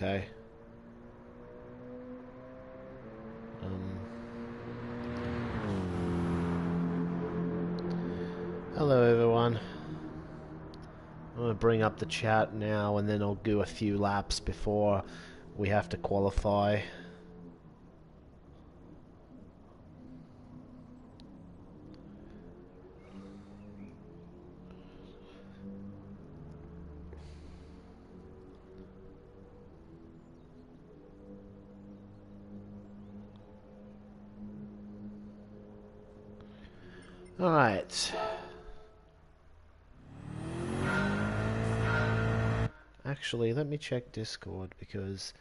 okay. Hello everyone. I'm going to bring up the chat now and then I'll do a few laps before we have to qualify. Alright. Actually, let me check Discord because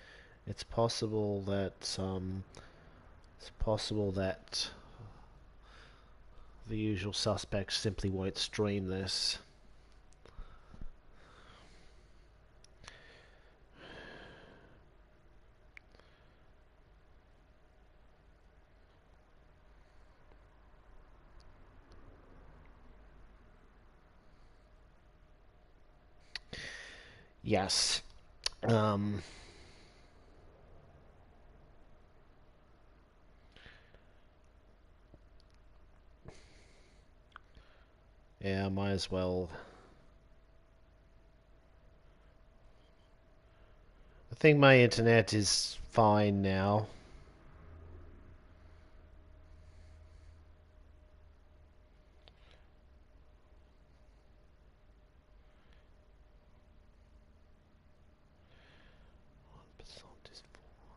it's possible that the usual suspects simply won't stream this. Yes. Yeah, might as well. I think my internet is fine now. Passant is full.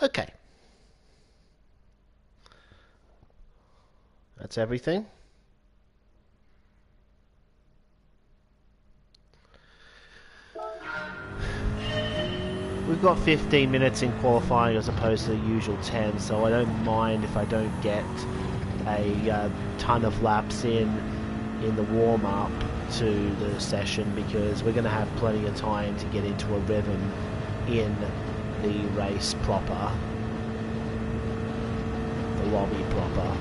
Okay. That's everything. We've got 15 minutes in qualifying as opposed to the usual 10, so I don't mind if I don't get a ton of laps in the warm-up to the session, because we're going to have plenty of time to get into a rhythm in the race proper, the lobby proper.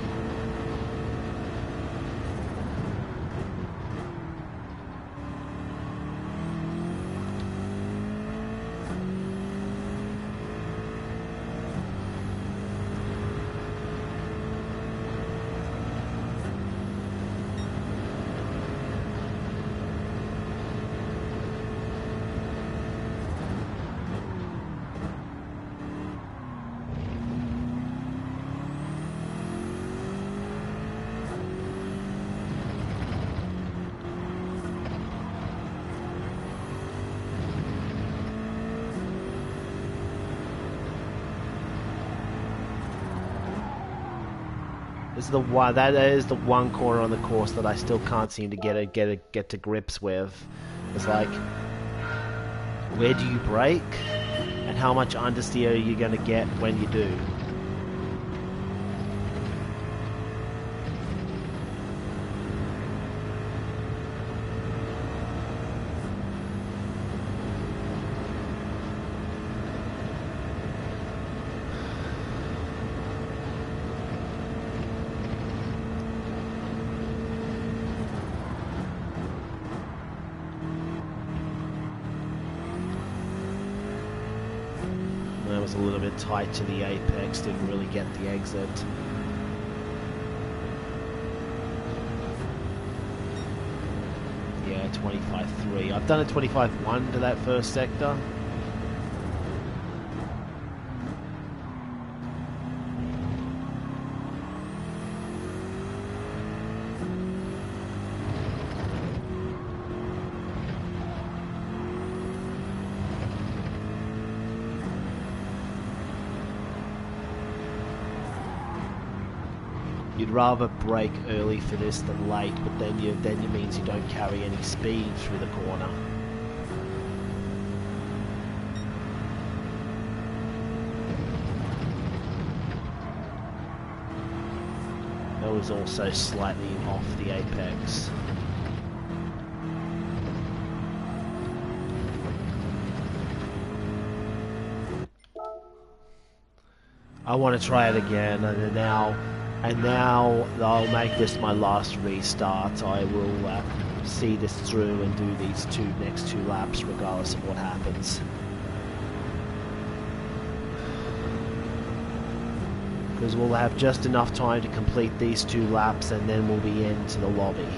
That is the one corner on the course that I still can't seem to get to grips with. It's like, where do you brake, and how much understeer are you going to get when you do? Was a little bit tight to the apex, didn't really get the exit. Yeah, 25.3. I've done a 25.1 to that first sector. You'd rather brake early for this than late, but then it means you don't carry any speed through the corner. That was also slightly off the apex. I want to try it again, and now I'll make this my last restart. I will see this through and do these next two laps regardless of what happens. Because we'll have just enough time to complete these 2 laps and then we'll be into the lobby.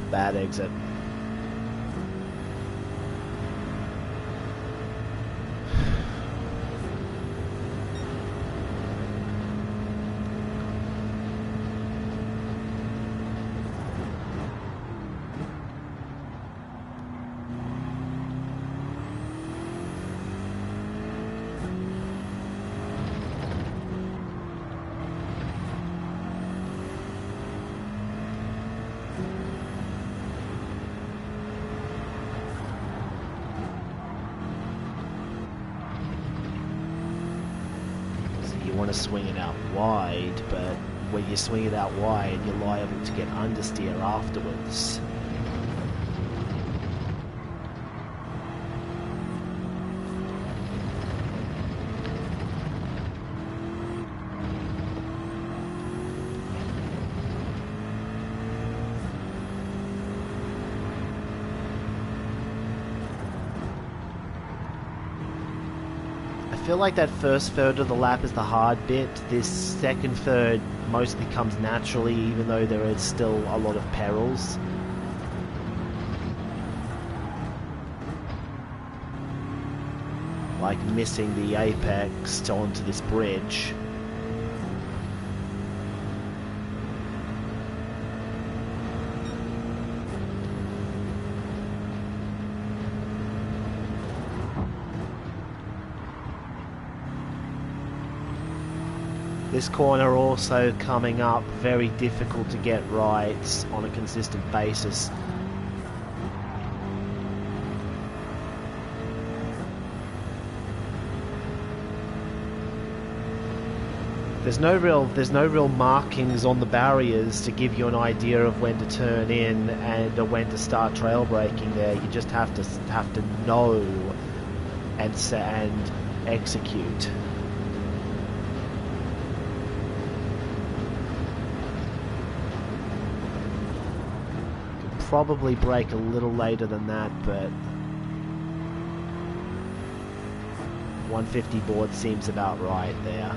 Bad exit. Want to swing it out wide, but when you swing it out wide, you're liable to get understeer afterwards. I feel like that first third of the lap is the hard bit. This second third mostly comes naturally, even though there is still a lot of perils. Like missing the apex onto this bridge. This corner also coming up, very difficult to get right on a consistent basis. There's no real markings on the barriers to give you an idea of when to turn in and when to start trail braking there. You just have to know and execute. Probably brake a little later than that, but 150 board seems about right there.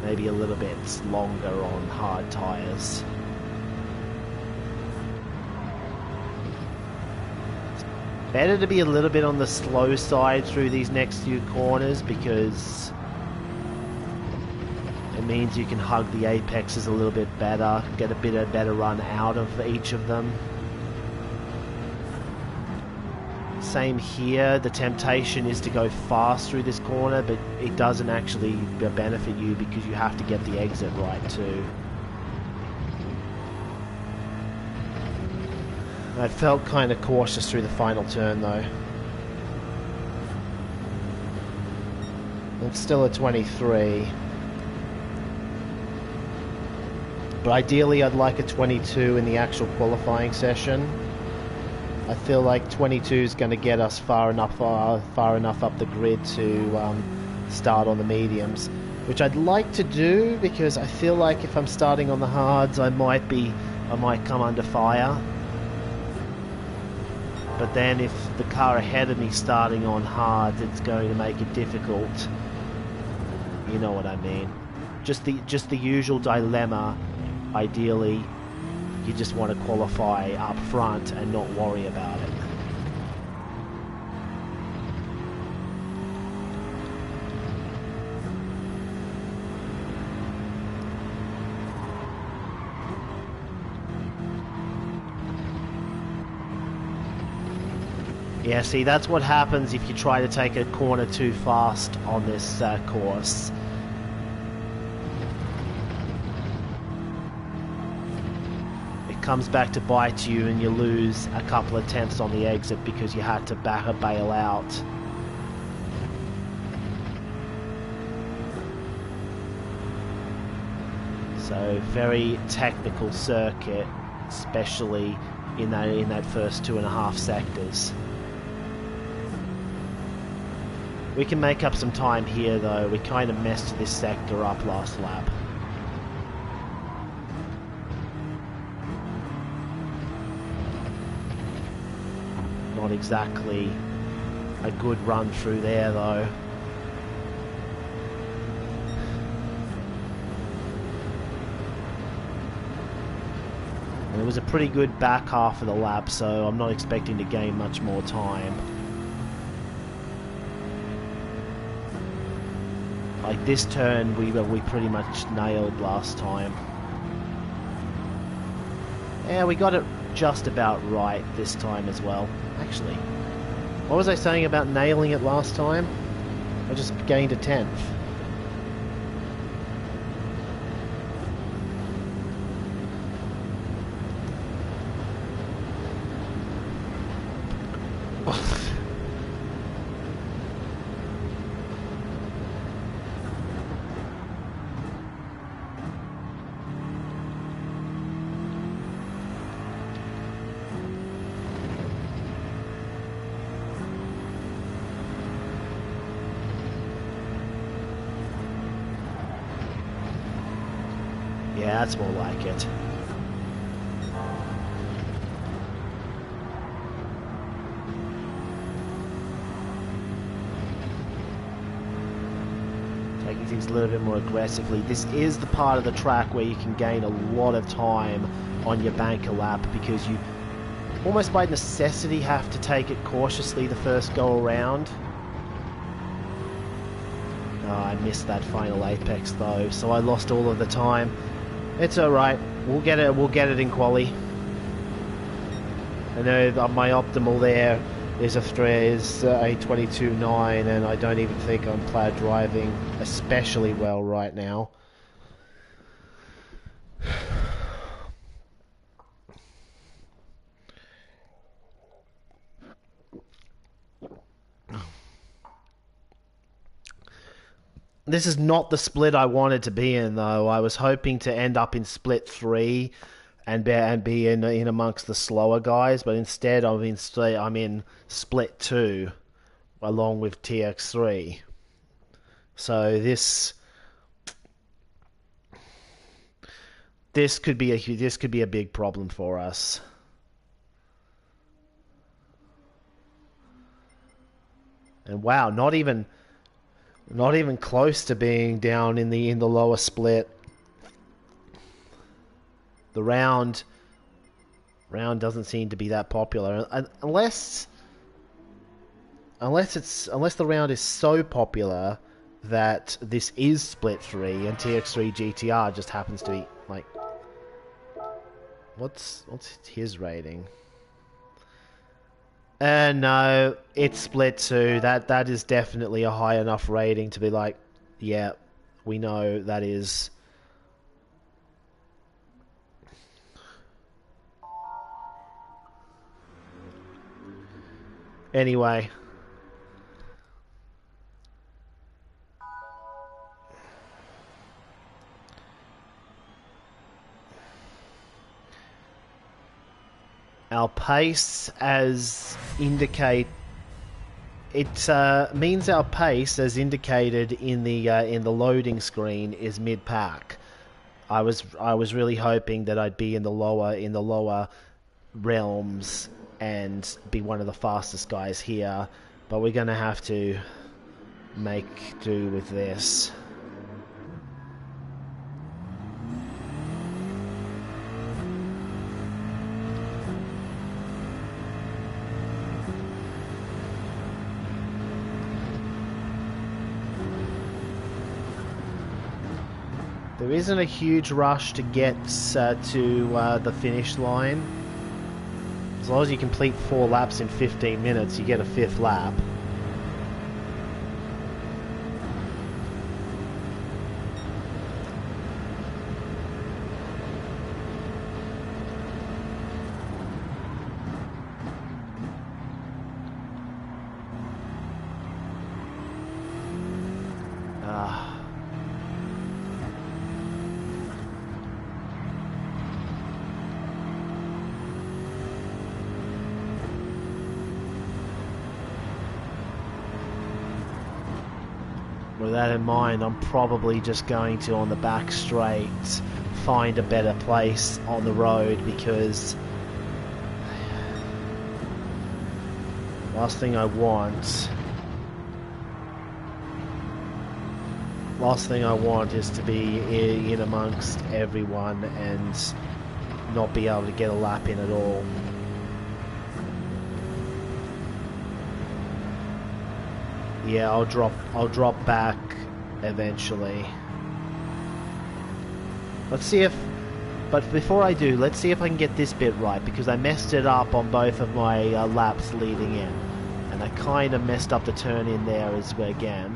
Maybe a little bit longer on hard tires. It's better to be a little bit on the slow side through these next few corners because it means you can hug the apexes a little bit better, get a bit of better run out of each of them. Same here, the temptation is to go fast through this corner, but it doesn't actually benefit you because you have to get the exit right too. I felt kind of cautious through the final turn though. It's still a 23. But ideally I'd like a 22 in the actual qualifying session. I feel like 22 is going to get us far enough up the grid to start on the mediums, which I'd like to do because I feel like if I'm starting on the hards, I might come under fire. But then if the car ahead of me starting on hards, it's going to make it difficult. You know what I mean? Just the usual dilemma. Ideally, you just want to qualify up front and not worry about it. Yeah, see, that's what happens if you try to take a corner too fast on this course. It comes back to bite you and you lose a couple of tenths on the exit because you had to bail out. So, very technical circuit, especially in that first 2.5 sectors. We can make up some time here though. We kind of messed this sector up last lap. Not exactly a good run through there though. And it was a pretty good back half of the lap, so I'm not expecting to gain much more time. Like this turn, we pretty much nailed last time. Yeah, we got it just about right this time as well. Actually, what was I saying about nailing it last time? I just gained a tenth. Yeah, that's more like it. Taking things a little bit more aggressively. This is the part of the track where you can gain a lot of time on your banker lap because you almost by necessity have to take it cautiously the first go around. Oh, I missed that final apex though, so I lost all of the time. It's alright, we'll get it in quali. I know my optimal there is a 22.9 and I don't even think I'm plaid driving especially well right now. This is not the split I wanted to be in, though. I was hoping to end up in split 3 and be in amongst the slower guys, but instead I'm in split 2 along with TX3. So this could be a big problem for us. And wow, not even close to being down in the lower split. The round doesn't seem to be that popular unless the round is so popular that this is split 3 and TX3 GTR just happens to be like, what's his rating? No, it's split 2. That is definitely a high enough rating to be like, yeah, we know that is. Anyway. Our pace as indicate it means our pace as indicated in the loading screen is mid pack. I was really hoping that I'd be in the lower realms and be one of the fastest guys here, but we're gonna have to make do with this. There isn't a huge rush to get to the finish line, As long as you complete 4 laps in 15 minutes, you get a 5th lap. With that in mind, I'm probably just going to, on the back straight, find a better place on the road, because last thing I want is to be in amongst everyone and not be able to get a lap in at all. Yeah, I'll drop back eventually. Let's see if, but before I do, let's see if I can get this bit right, because I messed it up on both of my laps leading in, and I kind of messed up the turn in there as well again.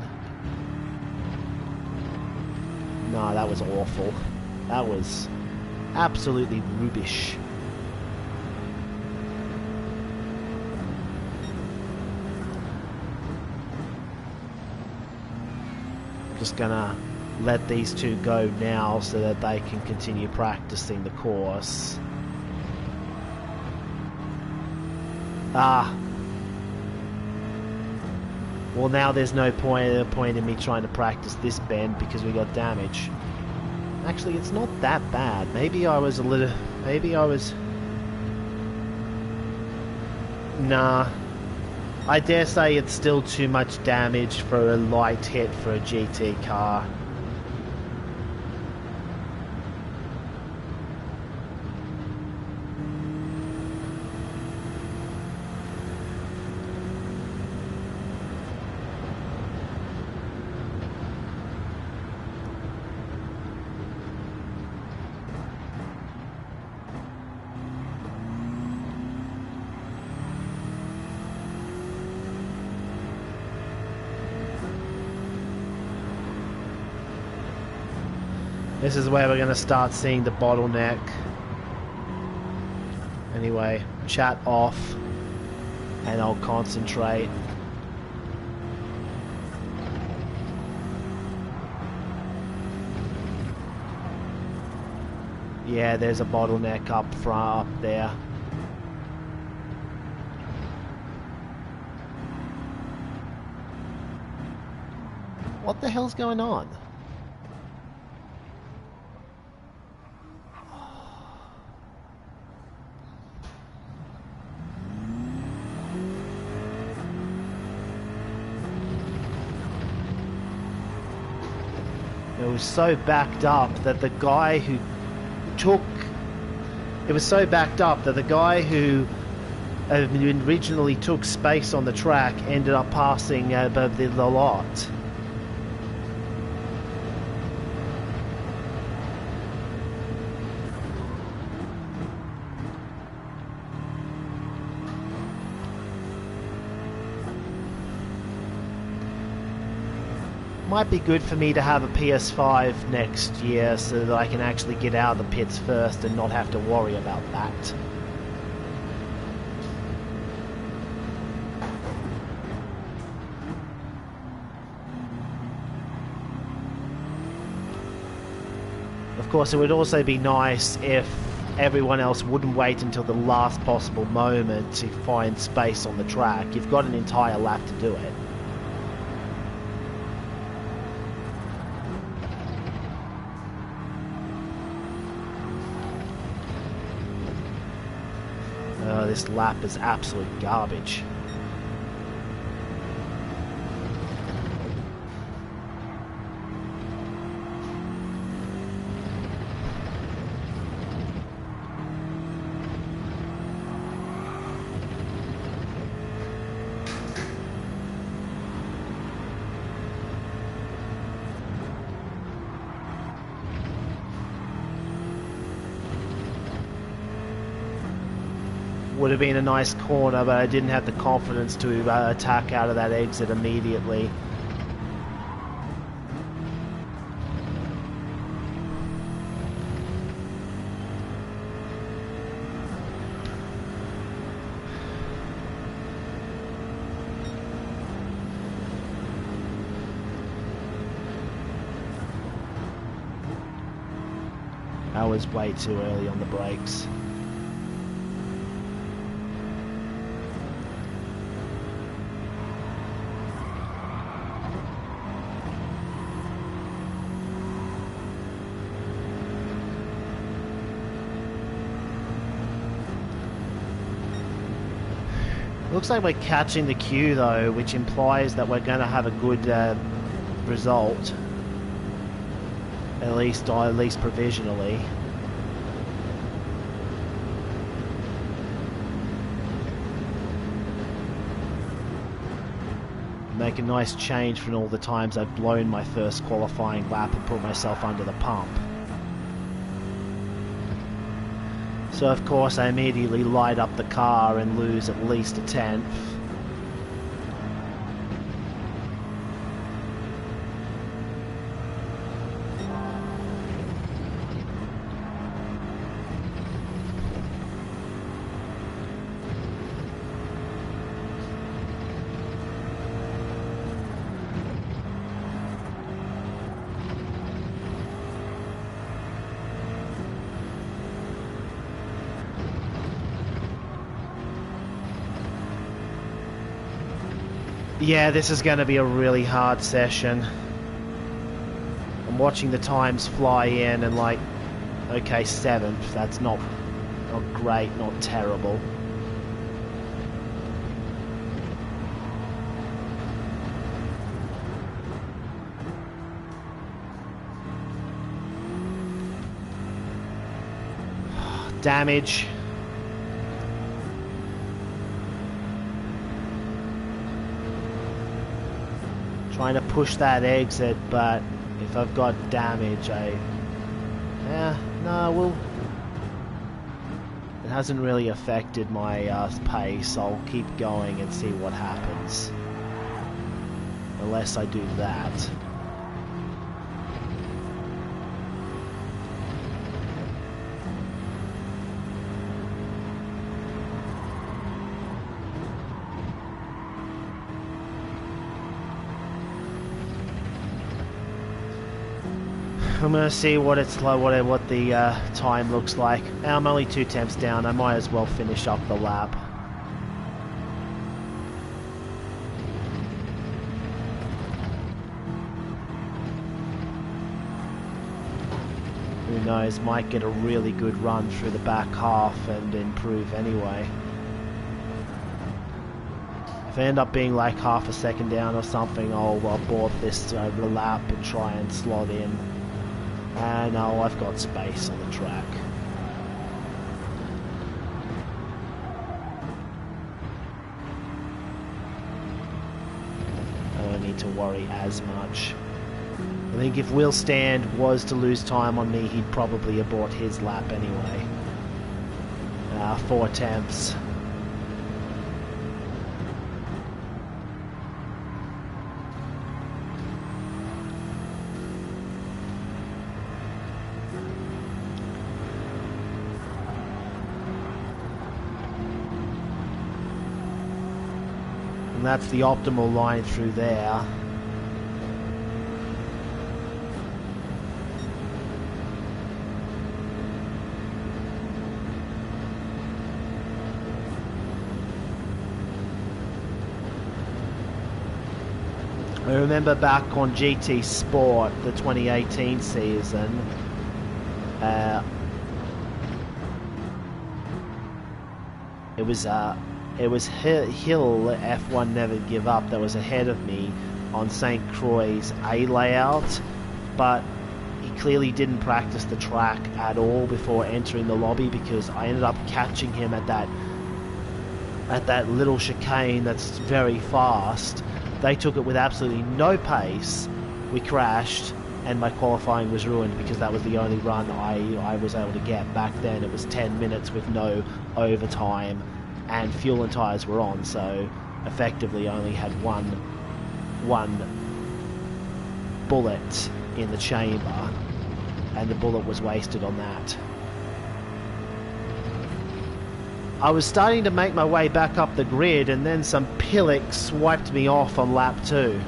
No, that was awful. That was absolutely rubbish. Just gonna let these two go now so that they can continue practicing the course. Well, now there's no point in me trying to practice this bend because we got damage. Actually, it's not that bad. Maybe I was nah. I dare say it's still too much damage for a light hit for a GT car. This is where we're going to start seeing the bottleneck. Anyway, chat off and I'll concentrate. Yeah, there's a bottleneck up front, up there. What the hell's going on? It was so backed up that the guy who originally took space on the track ended up passing above the lot. Might be good for me to have a PS5 next year so that I can actually get out of the pits first and not have to worry about that. Of course, it would also be nice if everyone else wouldn't wait until the last possible moment to find space on the track. You've got an entire lap to do it. This lap is absolute garbage. would have been a nice corner, but I didn't have the confidence to attack out of that exit immediately. I was way too early on the brakes. Looks like we're catching the queue though, which implies that we're going to have a good result. At least provisionally. Make a nice change from all the times I've blown my first qualifying lap and put myself under the pump. So of course I immediately light up the car and lose at least a tenth. Yeah, this is going to be a really hard session. I'm watching the times fly in and like, okay, 7th, that's not great, not terrible. Damage. Trying to push that exit, but if I've got damage, it hasn't really affected my pace. I'll keep going and see what happens. Unless I do that. I'm gonna see what it's like, what the time looks like. I'm only 2 tenths down. I might as well finish up the lap. Who knows? Might get a really good run through the back half and improve anyway. If I end up being like half a second down or something, I'll abort this lap and try and slot in. And now I've got space on the track. I don't need to worry as much. I think if Will Stand was to lose time on me, he'd probably abort his lap anyway. 4 tenths. And that's the optimal line through there. I remember back on GT Sport, the 2018 season, it was Hill F1 Never Give Up that was ahead of me on St. Croix's A layout, but he clearly didn't practice the track at all before entering the lobby, because I ended up catching him at that little chicane that's very fast. They took it with absolutely no pace. We crashed and my qualifying was ruined because that was the only run I was able to get. Back then it was 10 minutes with no overtime and fuel and tyres were on, so effectively I only had one bullet in the chamber, and the bullet was wasted on that. I was starting to make my way back up the grid, and then some pillock swiped me off on lap 2.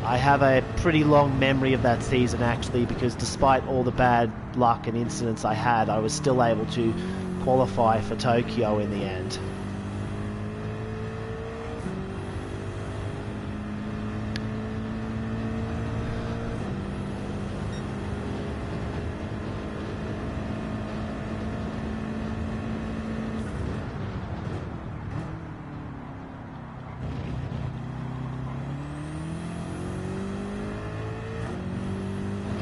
I have a pretty long memory of that season, actually, because despite all the bad luck and incidents I had, I was still able to qualify for Tokyo in the end.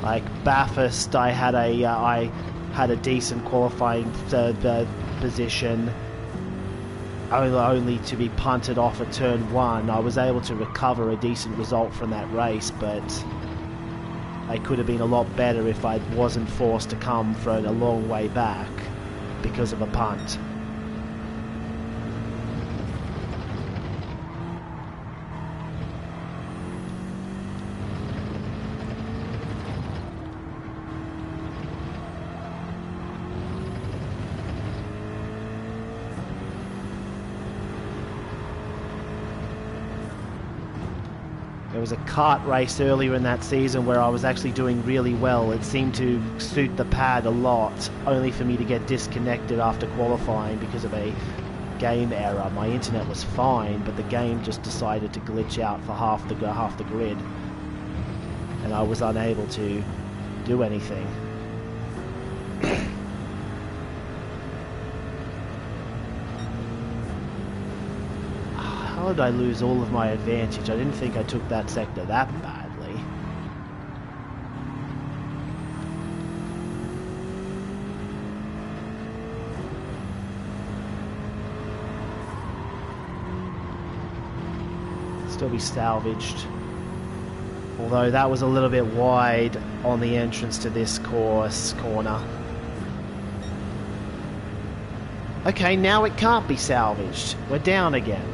Like Bathurst, I had a decent qualifying position, only to be punted off at turn 1. I was able to recover a decent result from that race, but I could have been a lot better if I wasn't forced to come from a long way back because of a punt. There was a kart race earlier in that season where I was actually doing really well. It seemed to suit the pad a lot, only for me to get disconnected after qualifying because of a game error. My internet was fine, but the game just decided to glitch out for half the grid, and I was unable to do anything. How did I lose all of my advantage? I didn't think I took that sector that badly. Still be salvaged. Although that was a little bit wide on the entrance to this corner. Okay, now it can't be salvaged. We're down again.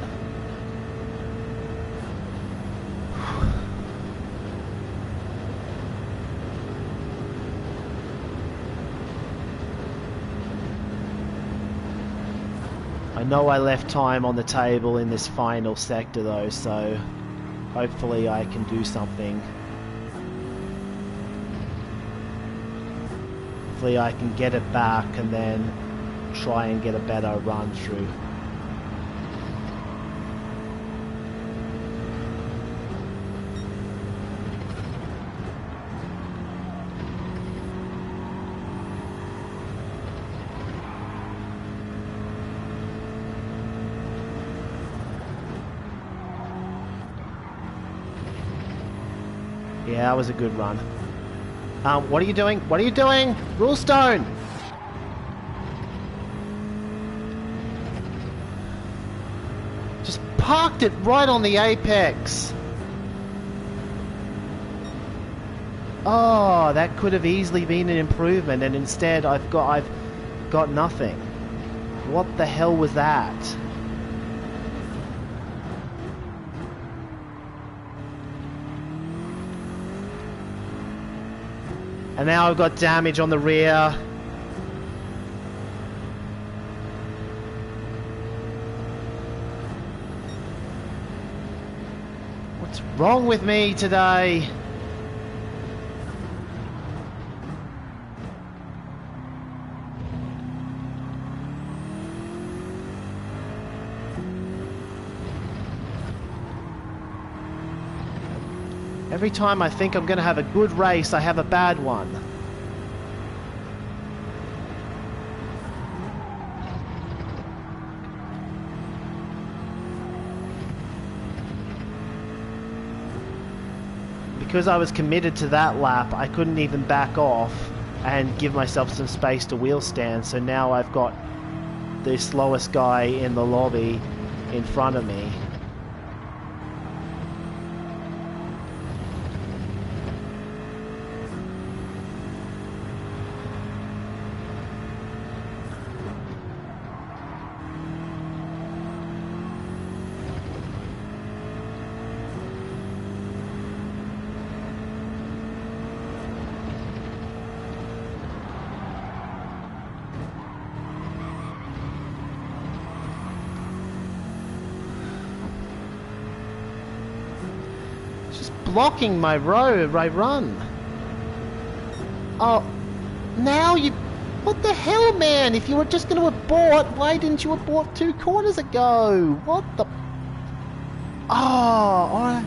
I know I left time on the table in this final sector though, so hopefully I can do something. Hopefully I can get it back and then try and get a better run through. Yeah, that was a good run. What are you doing? What are you doing? Rulestone! Just parked it right on the apex. Oh, that could have easily been an improvement, and instead I've got nothing. What the hell was that? And now I've got damage on the rear. What's wrong with me today? Every time I think I'm going to have a good race, I have a bad one. Because I was committed to that lap, I couldn't even back off and give myself some space to wheel stand, so now I've got the slowest guy in the lobby in front of me. blocking my road, my run. Oh, now you... What the hell, man? If you were just going to abort, why didn't you abort 2 corners ago? What the... Oh, alright.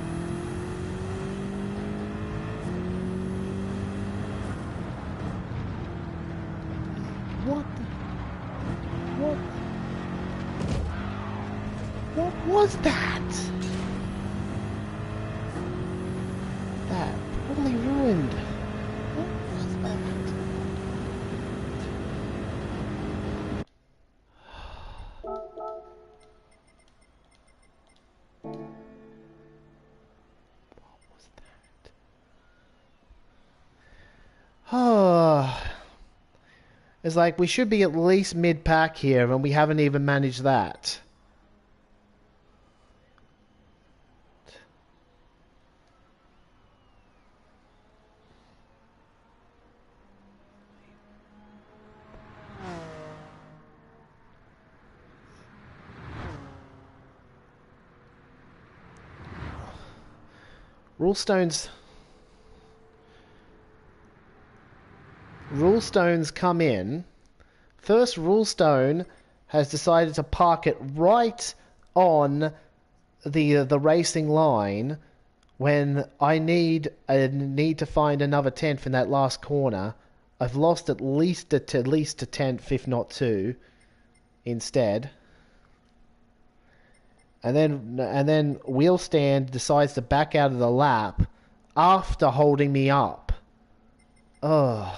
What the... What was that? That totally ruined. What was that? What was that? Oh. It's like we should be at least mid-pack here and we haven't even managed that. Rule stones come in. First rule stone has decided to park it right on the racing line when I need to find another 10th in that last corner. I've lost at least a tenth, if not 2, instead. And then wheel stand decides to back out of the lap after holding me up. Ugh.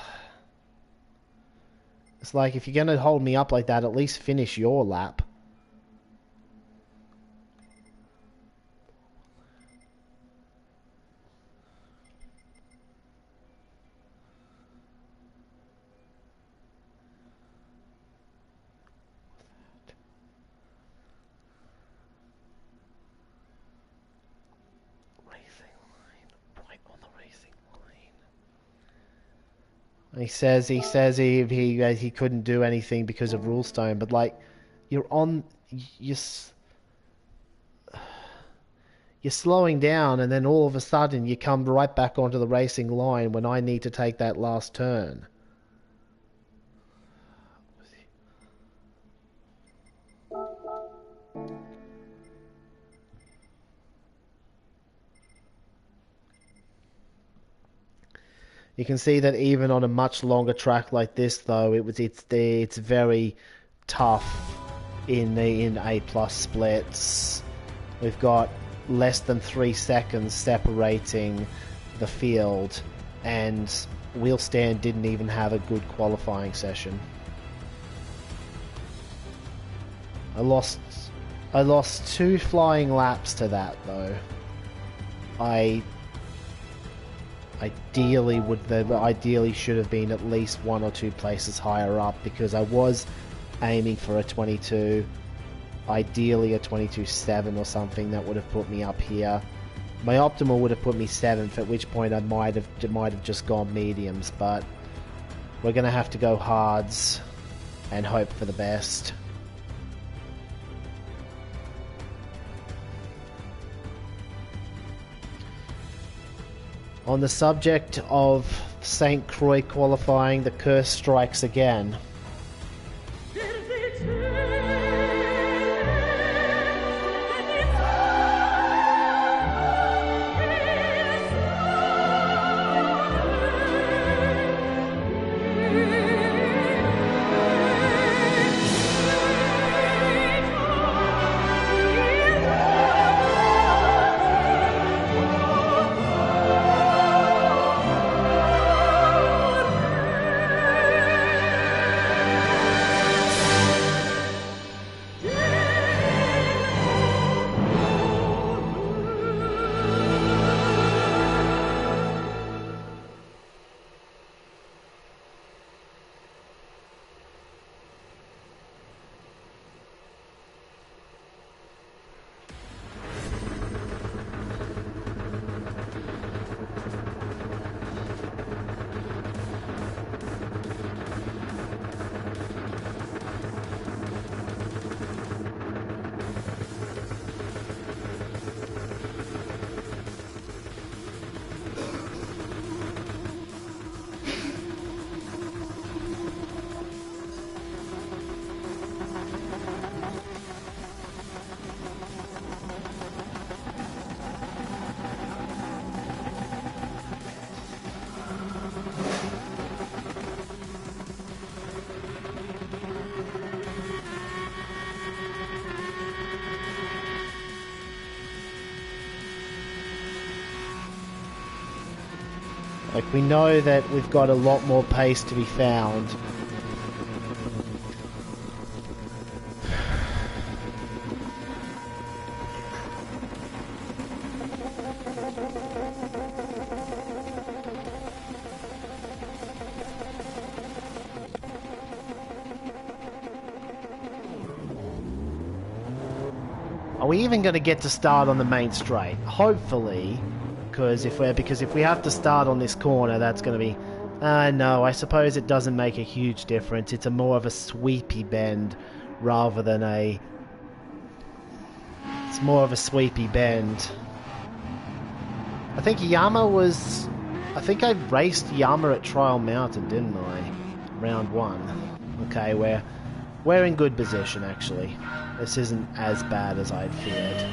It's like, if you're going to hold me up like that, at least finish your lap. He says he couldn't do anything because of rule stone, but like, you're slowing down, and then all of a sudden you come right back onto the racing line when I need to take that last turn. You can see that even on a much longer track like this, though, it's very tough in A+ splits. We've got less than 3 seconds separating the field, and wheel stand didn't even have a good qualifying session. I lost 2 flying laps to that, though. I ideally should have been at least 1 or 2 places higher up, because I was aiming for a 22, ideally a 22.7 or something that would have put me up here. My optimal would have put me 7th, at which point I might have just gone mediums, but we're gonna have to go hards and hope for the best. On the subject of St. Croix qualifying, the curse strikes again. Like, we know that we've got a lot more pace to be found. Are we even going to get to start on the main straight? Hopefully, because if we have to start on this corner, that's going to be... no, I suppose it doesn't make a huge difference. It's a more of a sweepy bend rather than a... It's more of a sweepy bend. I think Yama was... I think I raced Yama at Trial Mountain, didn't I? Round 1. Okay, we're in good position, actually. This isn't as bad as I'd feared.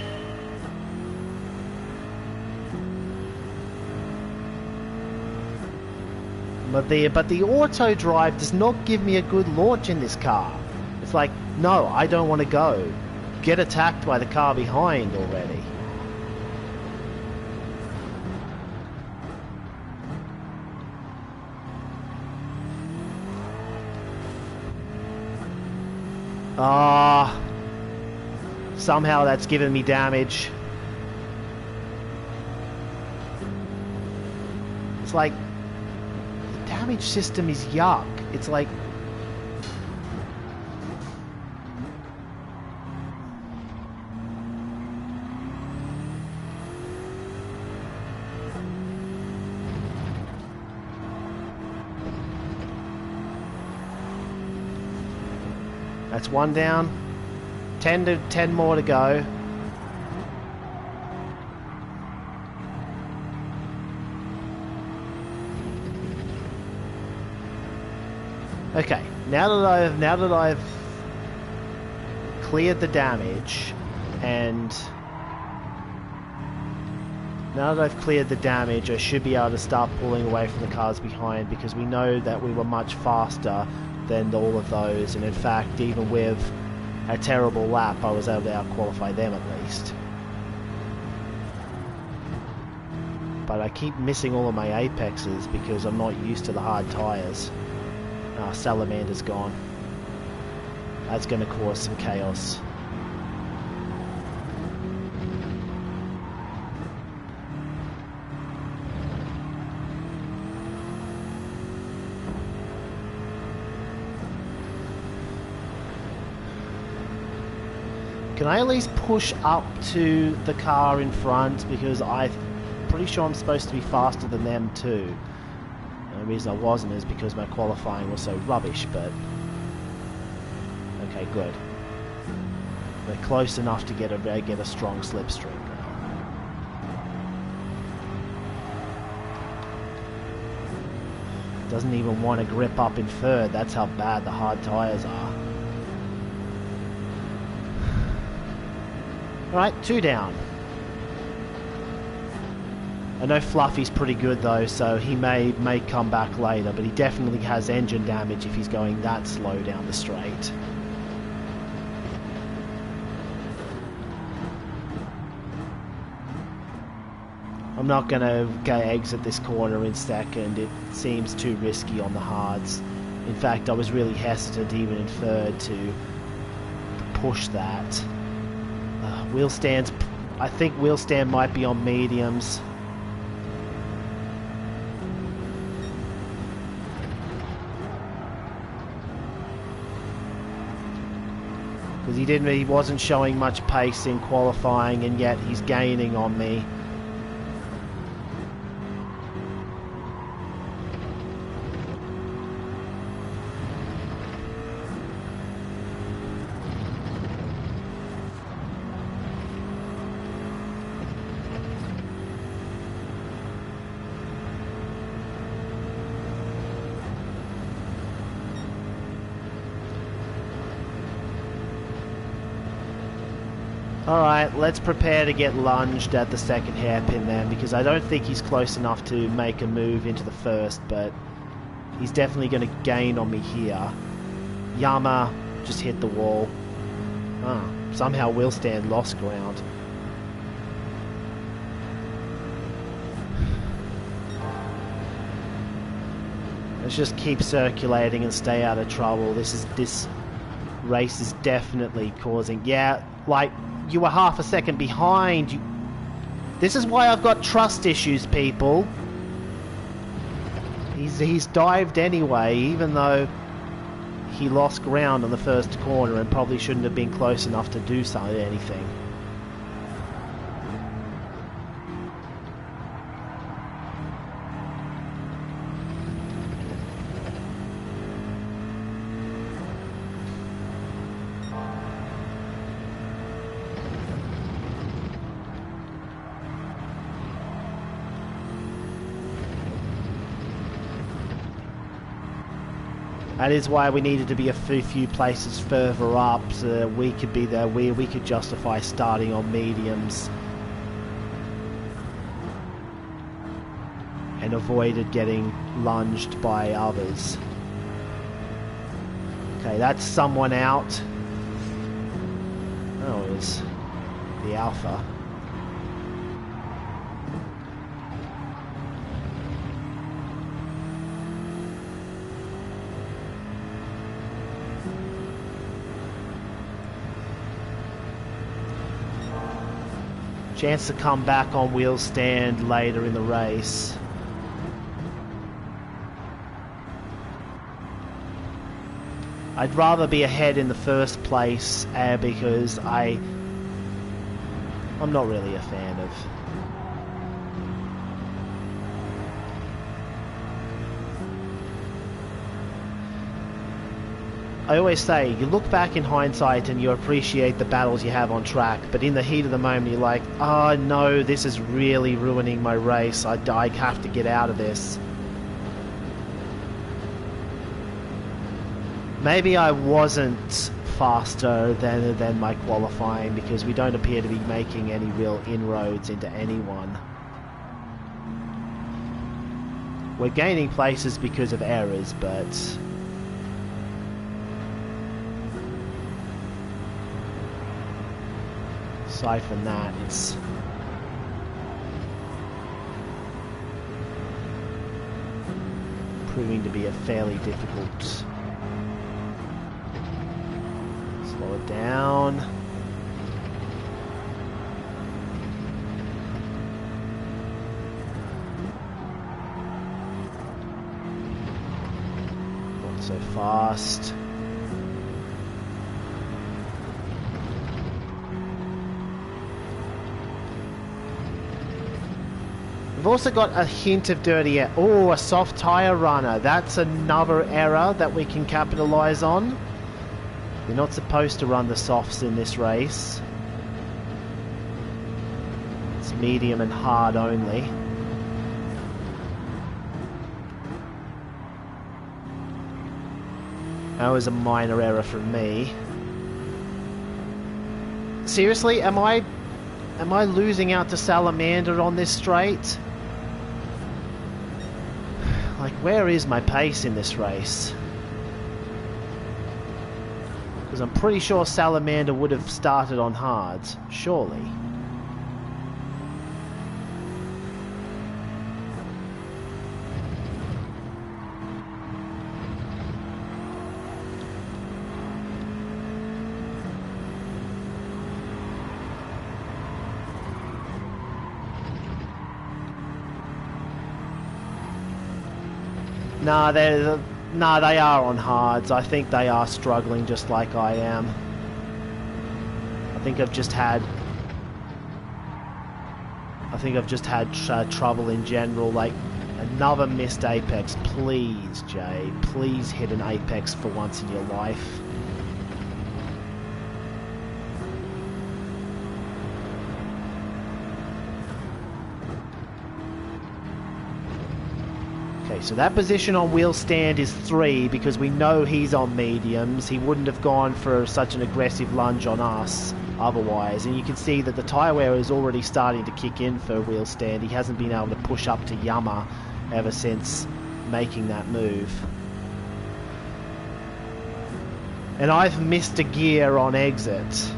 But the auto drive does not give me a good launch in this car. It's like, no, I don't want to go. Get attacked by the car behind already. Somehow that's given me damage. It's like, the damage system is yuck. It's like... That's one down. 10 more to go. Okay, now that I've cleared the damage, and now that I've cleared the damage, I should be able to start pulling away from the cars behind, because we know that we were much faster than all of those, and in fact, even with a terrible lap, I was able to out-qualify them at least. But I keep missing all of my apexes because I'm not used to the hard tyres. Salamander's gone. That's going to cause some chaos. Can I at least push up to the car in front, because I'm pretty sure I'm supposed to be faster than them too. The reason I wasn't is because my qualifying was so rubbish, but... Okay, good. We're close enough to get a strong slipstream now. Doesn't even want to grip up in third, that's how bad the hard tyres are. Alright, 2 down. I know Fluffy's pretty good though, so he may come back later, but he definitely has engine damage if he's going that slow down the straight. I'm not gonna exit this corner in second, it seems too risky on the hards. In fact, I was really hesitant even in third to push that. Wheel stands, I think wheel stand might be on mediums. Because he wasn't showing much pace in qualifying, and yet he's gaining on me. Alright, let's prepare to get lunged at the second hairpin then, because I don't think he's close enough to make a move into the first, but he's definitely going to gain on me here. Yama just hit the wall. Somehow wheel stand lost ground. Let's just keep circulating and stay out of trouble. This race is definitely causing... Yeah, like, you were half a second behind. This is why I've got trust issues, people. He's dived anyway, even though he lost ground on the first corner and probably shouldn't have been close enough to do anything. That is why we needed to be a few places further up so that we could be there where we could justify starting on mediums and avoided getting lunged by others. Okay, that's someone out. Oh, it was the Alpha. Chance to come back on wheel stand later in the race. I'd rather be ahead in the first place because I'm not really a fan of... I always say, you look back in hindsight and you appreciate the battles you have on track, but in the heat of the moment you're like, oh no, this is really ruining my race, I have to get out of this. Maybe I wasn't faster than my qualifying because we don't appear to be making any real inroads into anyone. We're gaining places because of errors, but... aside from that, it's proving to be a fairly difficult... Slow it down. Not so fast. We've also got a hint of dirty air. Oh, a soft tyre runner. That's another error that we can capitalise on. You're not supposed to run the softs in this race. It's medium and hard only. That was a minor error from me. Seriously, am I losing out to Salamander on this straight? Like, where is my pace in this race? Because I'm pretty sure Salamander would have started on hards, surely. Nah, they are on hards. I think they are struggling just like I am. I think I've just had trouble in general. Like, another missed apex. Please, Jay. Please hit an apex for once in your life. So that position on wheel stand is 3 because we know he's on mediums. He wouldn't have gone for such an aggressive lunge on us otherwise. And you can see that the tyre wear is already starting to kick in for wheel stand. He hasn't been able to push up to Yama ever since making that move. And I've missed a gear on exit.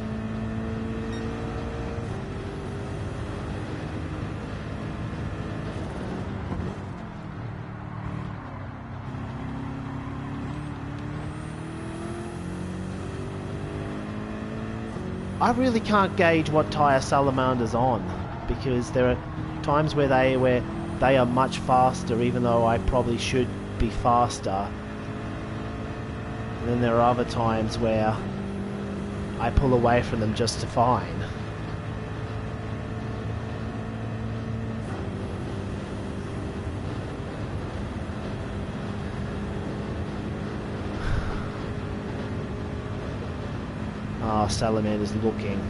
I really can't gauge what tyre Salamander's on, because there are times where they are much faster, even though I probably should be faster. And then there are other times where I pull away from them just fine. Ah, Salamander's looking.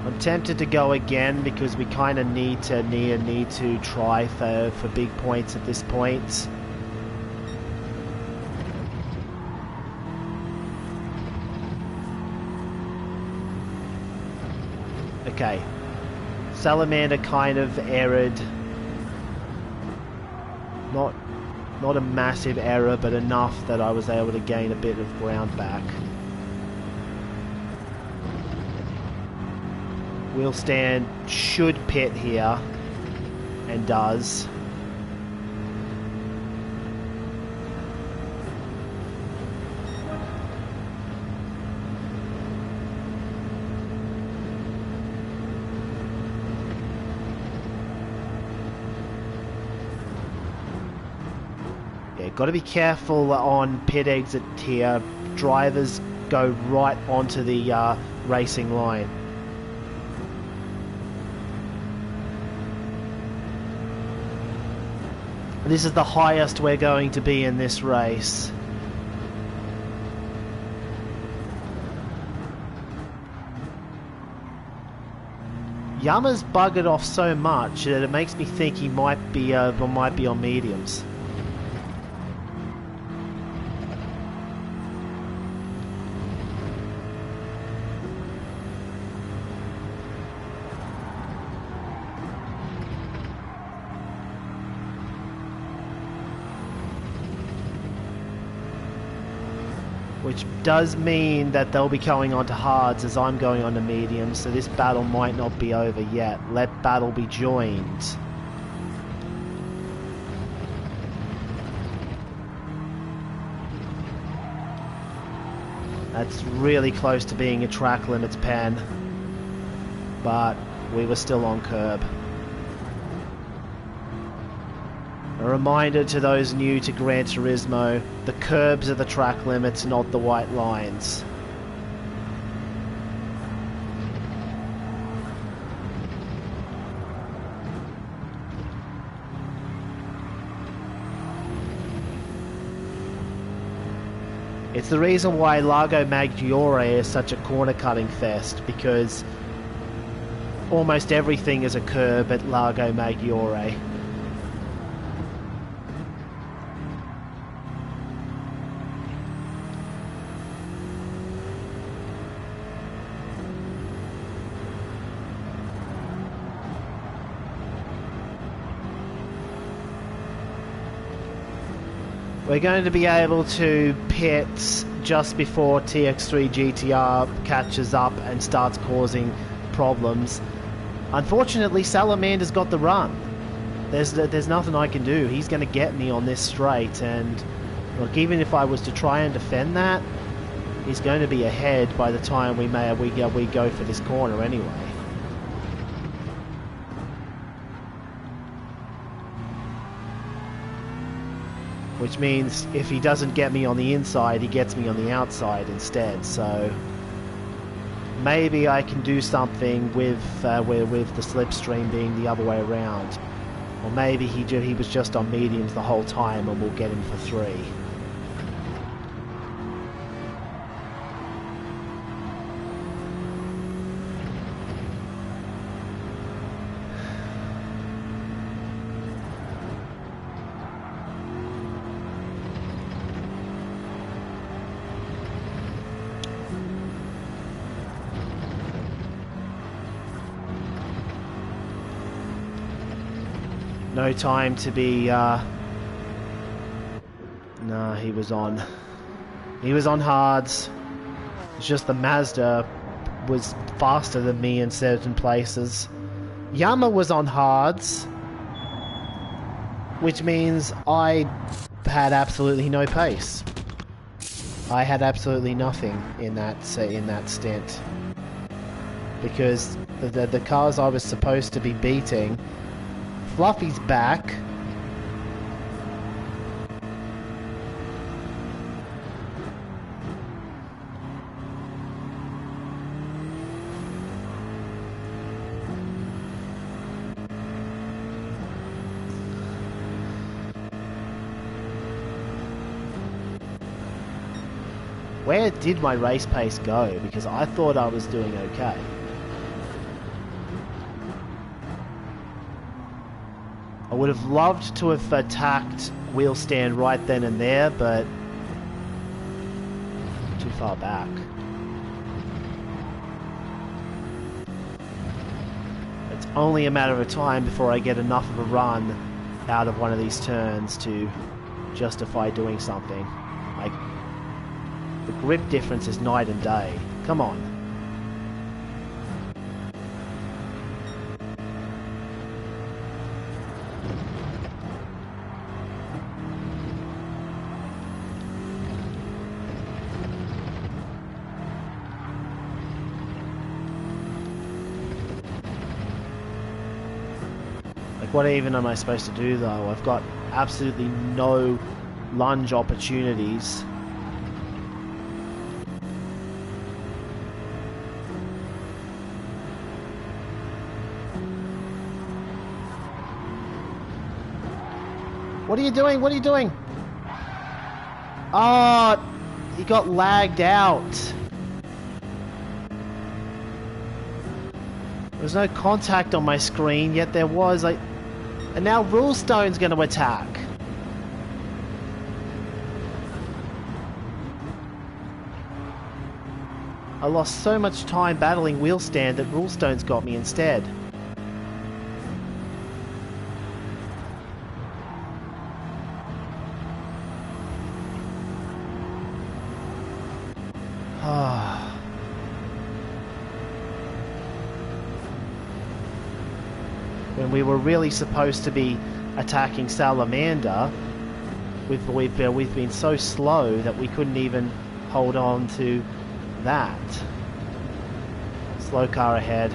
I'm tempted to go again because we kind of need to try for big points at this point. Okay, Salamander kind of erred. Not a massive error, but enough that I was able to gain a bit of ground back. Wheel stand should pit here, and does. Yeah, got to be careful on pit exit here. Drivers go right onto the racing line. This is the highest we're going to be in this race. Yama's buggered off so much that it makes me think he might be on mediums. Which does mean that they'll be going on to hards as I'm going on to mediums, so this battle might not be over yet. Let battle be joined. That's really close to being a track limits pen, but we were still on curb. A reminder to those new to Gran Turismo, the curbs are the track limits, not the white lines. It's the reason why Lago Maggiore is such a corner cutting fest, because almost everything is a curb at Lago Maggiore. We're going to be able to pit just before TX3 GTR catches up and starts causing problems. Unfortunately, Salamander's got the run. There's nothing I can do. He's going to get me on this straight, and look, even if I was to try and defend that, he's going to be ahead by the time we go for this corner anyway. Which means if he doesn't get me on the inside, he gets me on the outside instead. So maybe I can do something with the slipstream being the other way around, or maybe he was just on mediums the whole time, and we'll get him for 3. No time to be, no, he was on hards. It's just the Mazda was faster than me in certain places. Yama was on hards, which means I had absolutely no pace. I had absolutely nothing in that stint, because the cars I was supposed to be beating, Fluffy's back. Where did my race pace go? Because I thought I was doing okay. I would have loved to have attacked wheel stand right then and there, but too far back. It's only a matter of time before I get enough of a run out of one of these turns to justify doing something. Like, the grip difference is night and day. Come on. Like, what even am I supposed to do though? I've got absolutely no lunge opportunities. What are you doing? What are you doing? Oh, he got lagged out. There was no contact on my screen, yet there was. And now Rulestone's going to attack. I lost so much time battling Wheelstand that Rulestone's got me instead. When we were really supposed to be attacking Salamander, we've been so slow that we couldn't even hold on to that. Slow car ahead.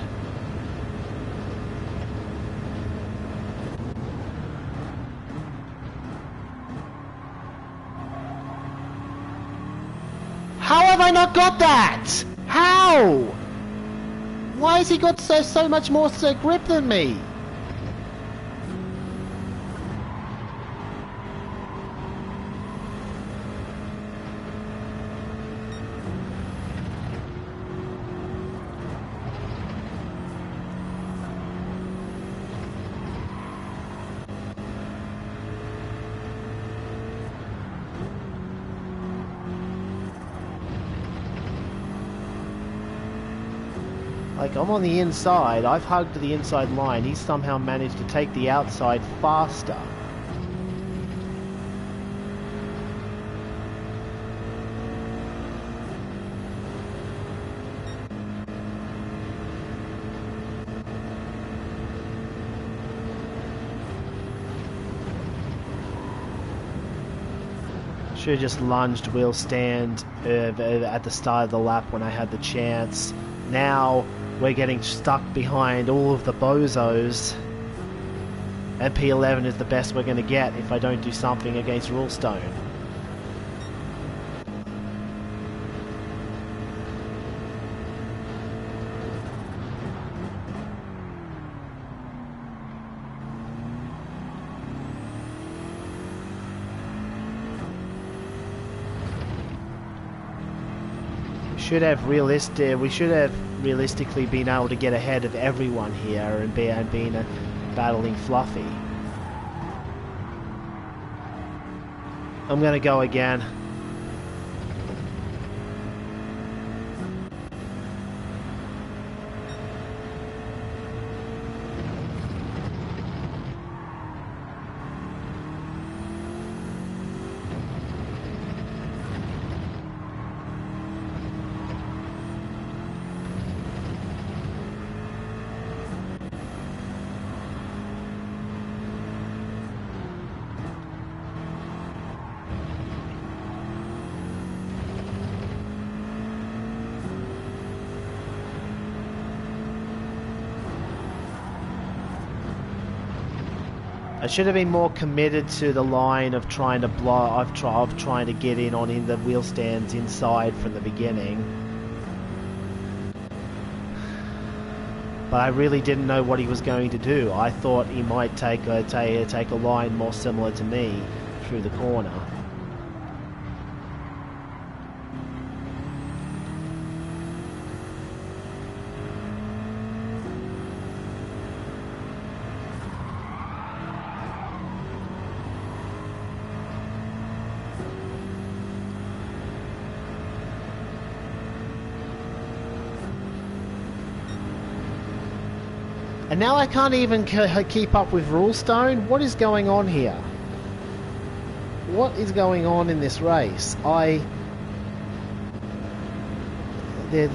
How have I not got that? How? Why has he got so much more grip than me? Like, I'm on the inside, I've hugged the inside line, he's somehow managed to take the outside faster. Should have just lunged wheel stand at the start of the lap when I had the chance. Now we're getting stuck behind all of the bozos, and P11 is the best we're going to get if I don't do something against Rulestone. We should have realistically been able to get ahead of everyone here and been battling Fluffy. I'm gonna go again. I should have been more committed to the line of trying to of trying to get in the wheel stands inside from the beginning. But I really didn't know what he was going to do. I thought he might take a line more similar to me through the corner. And now I can't even keep up with Rulestone. What is going on here? What is going on in this race? There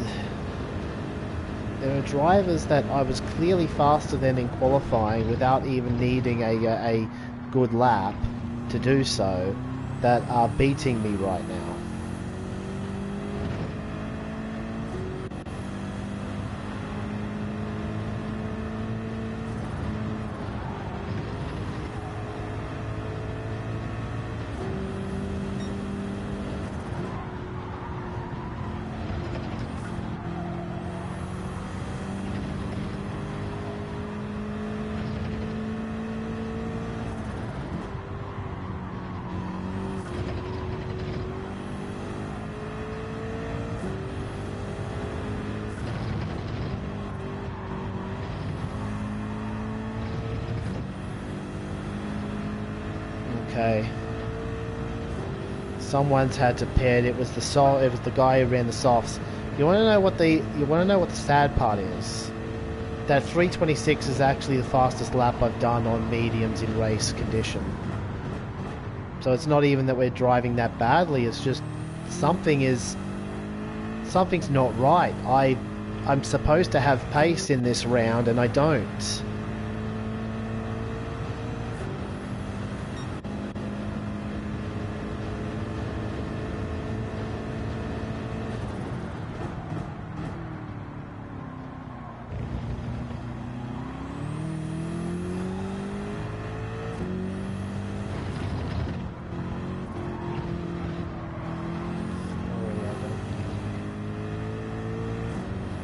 are drivers that I was clearly faster than in qualifying without even needing a good lap to do so that are beating me right now. Okay. Someone's had to pit. It was the guy who ran the softs. You want to know what the sad part is? That 3:26 is actually the fastest lap I've done on mediums in race condition. So it's not even that we're driving that badly. It's just something's not right. I'm supposed to have pace in this round and I don't.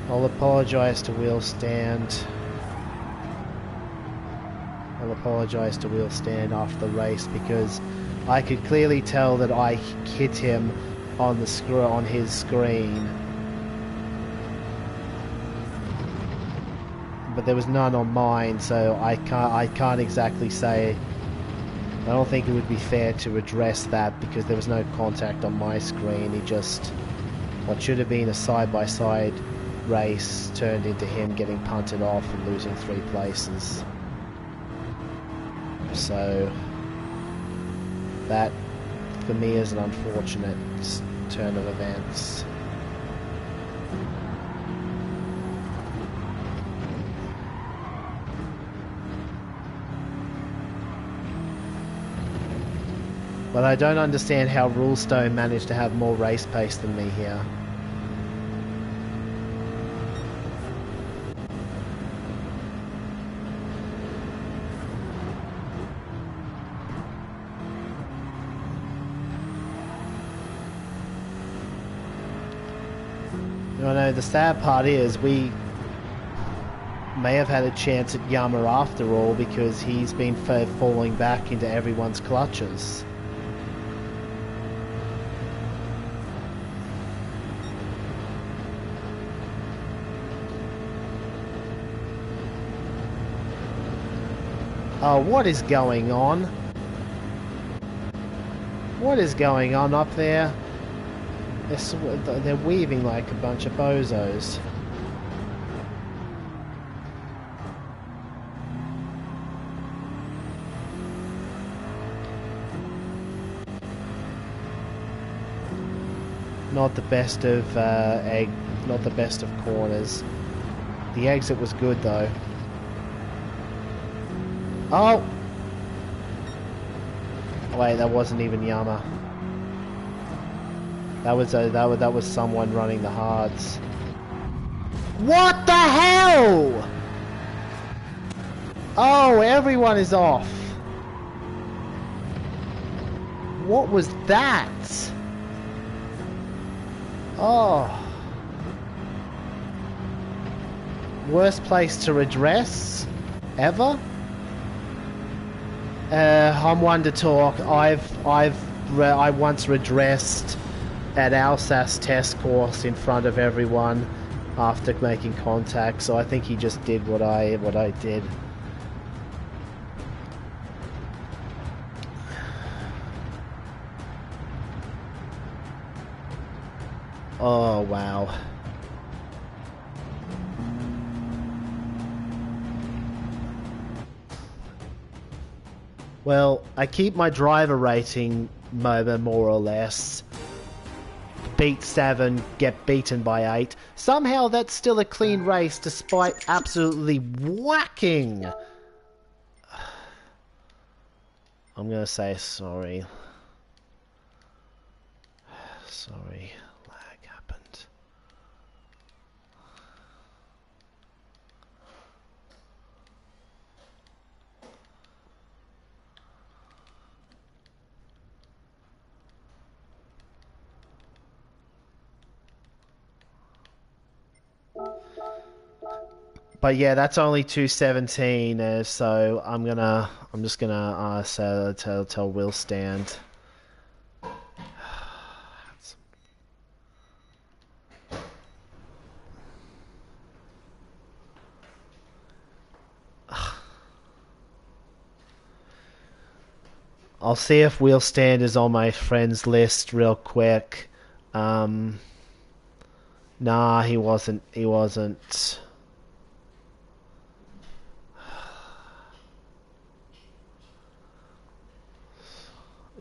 I'll apologise to Wheel Stand. I'll apologise to Wheel Stand after the race because I could clearly tell that I hit him on his screen, but there was none on mine, so I can't exactly say. I don't think it would be fair to address that because there was no contact on my screen. He just, what should have been a side-by-side race turned into him getting punted off and losing 3 places. So that for me is an unfortunate turn of events. But I don't understand how Rulestone managed to have more race pace than me here. I know the sad part is we may have had a chance at Yama after all because he's been falling back into everyone's clutches. Oh, what is going on? What is going on up there? They're weaving like a bunch of bozos. Not the best of not the best of corners. The exit was good though. Oh! Wait, that wasn't even Yama. That was someone running the hards. What the hell? Oh, everyone is off. What was that? Oh. Worst place to redress ever? I'm one to talk. I once redressed at Alsace test course in front of everyone after making contact, so I think he just did what I did. Oh wow. Well, I keep my driver rating more or less. Beat 7, get beaten by 8. Somehow that's still a clean race despite absolutely whacking. I'm gonna say sorry. Sorry, lag happened. But yeah, that's only 217, so I'm just gonna tell Will stand. I'll see if Will stand is on my friends list real quick. Nah, he wasn't. He wasn't.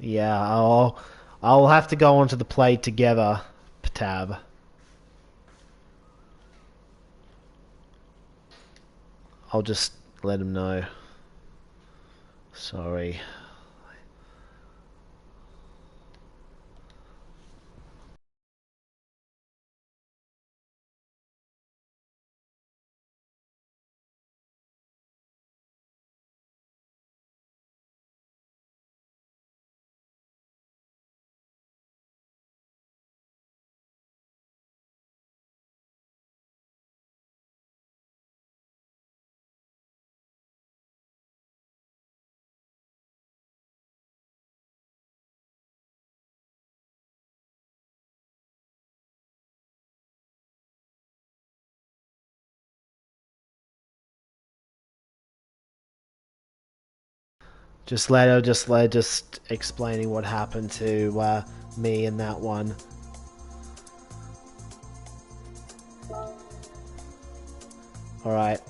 Yeah, I'll have to go onto the play together, tab. I'll just let him know. Sorry. Just explaining what happened to me in that one. All right.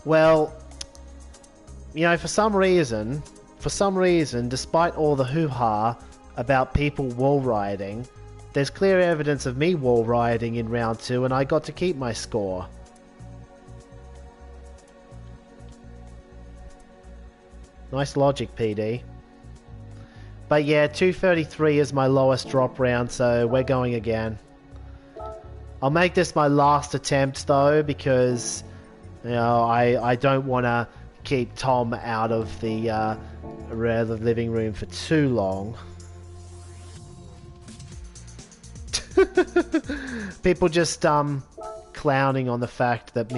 Well, you know, for some reason, despite all the hoo-ha about people wall riding, there's clear evidence of me wall riding in round 2, and I got to keep my score. Nice logic, PD. But yeah, 233 is my lowest drop round, so we're going again. I'll make this my last attempt though, because you know I don't want to keep Tom out of the living room for too long. People just clowning on the fact that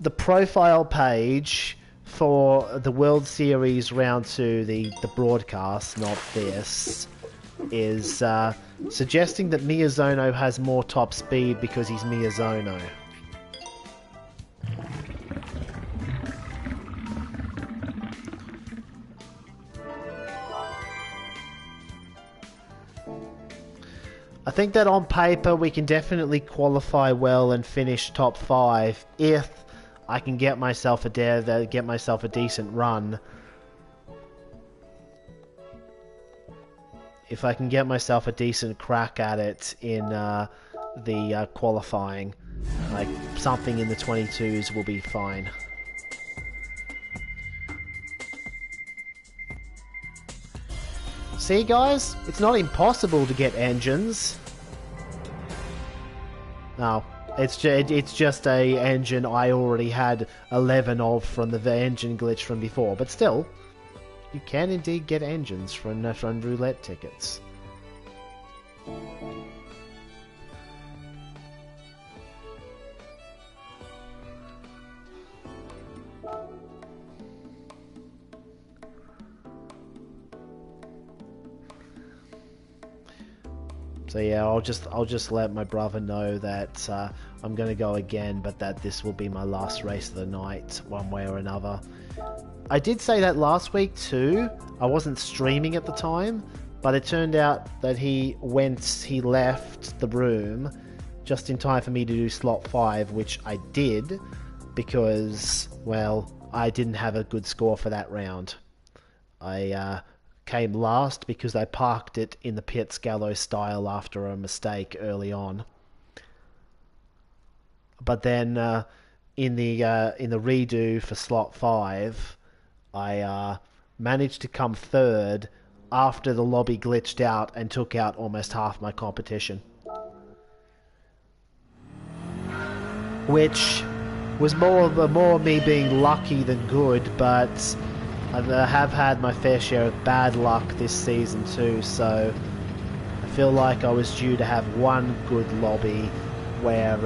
the profile page for the World Series Round 2, the broadcast, not this, is suggesting that Miyazono has more top speed because he's Miyazono. I think that on paper we can definitely qualify well and finish top 5 if I can get myself a decent run. If I can get myself a decent crack at it in the qualifying, like something in the 22s will be fine. See guys, it's not impossible to get engines. No. It's just a engine I already had 11 of from the engine glitch from before, but still, you can indeed get engines from roulette tickets. So yeah, I'll just let my brother know that I'm gonna go again, but that this will be my last race of the night, one way or another. I did say that last week too. I wasn't streaming at the time, but it turned out that he left the room just in time for me to do slot 5, which I did because, well, I didn't have a good score for that round. I came last because I parked it in the pits gallow style after a mistake early on. But then in the redo for slot 5, I managed to come third after the lobby glitched out and took out almost half my competition, which was more me being lucky than good, but I have had my fair share of bad luck this season too, so I feel like I was due to have one good lobby where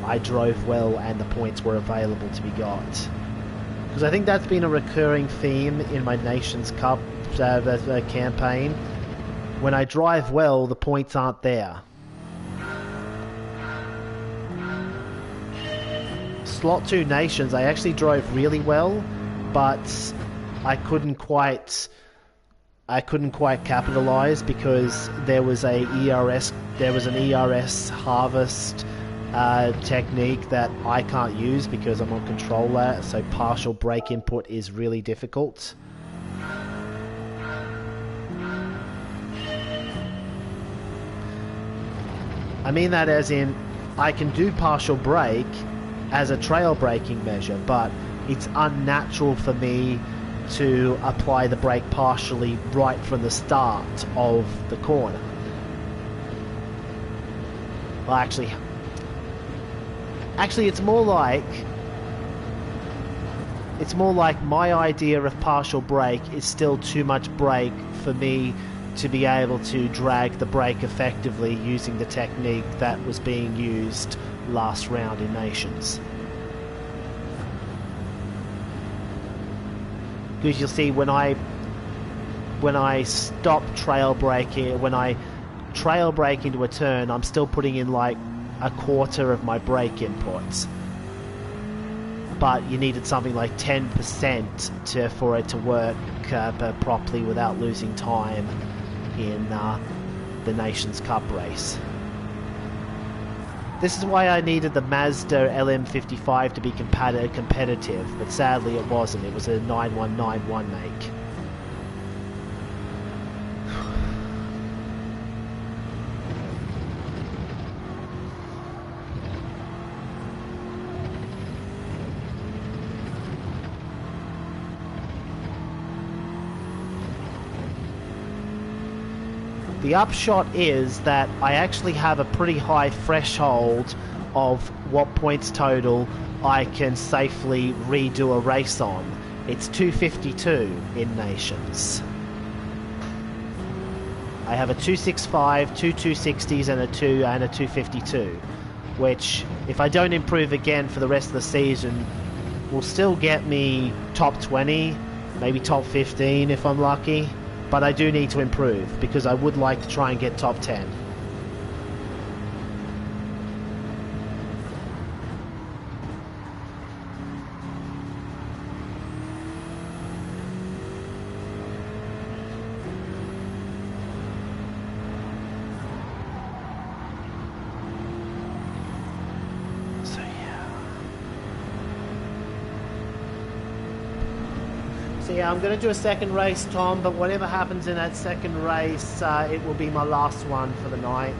I drove well and the points were available to be got. Because I think that's been a recurring theme in my Nations Cup campaign. When I drive well, the points aren't there. Slot 2 Nations, I actually drove really well, but I couldn't quite capitalize because there was an ERS harvest technique that I can't use because I'm on controller, so partial brake input is really difficult. I mean that as in I can do partial brake as a trail braking measure, but it's unnatural for me to apply the brake partially right from the start of the corner. Well, actually it's more like my idea of partial brake is still too much brake for me to be able to drag the brake effectively using the technique that was being used last round in Nations. Because you'll see when I stop trail braking, when I trail brake into a turn, I'm still putting in like a quarter of my brake inputs. But you needed something like 10% for it to work properly without losing time in the Nations Cup race. This is why I needed the Mazda LM55 to be competitive, but sadly it wasn't. It was a 9191 make. The upshot is that I actually have a pretty high threshold of what points total I can safely redo a race on. It's 252 in Nations. I have a 265, two 260s and a 252, which if I don't improve again for the rest of the season will still get me top 20, maybe top 15 if I'm lucky. But I do need to improve because I would like to try and get top 10. Yeah, I'm going to do a second race, Tom, but whatever happens in that second race, it will be my last one for the night.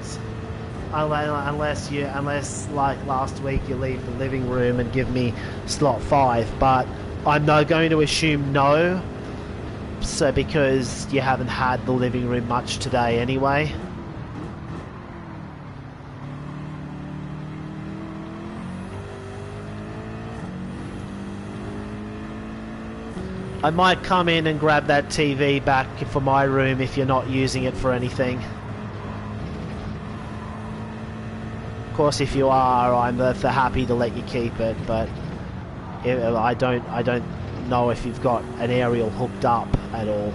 Unless like last week you leave the living room and give me slot 5, but I'm not going to assume no, so because you haven't had the living room much today anyway. I might come in and grab that TV back for my room if you're not using it for anything. Of course, if you are, I'm happy to let you keep it, but I don't know if you've got an aerial hooked up at all.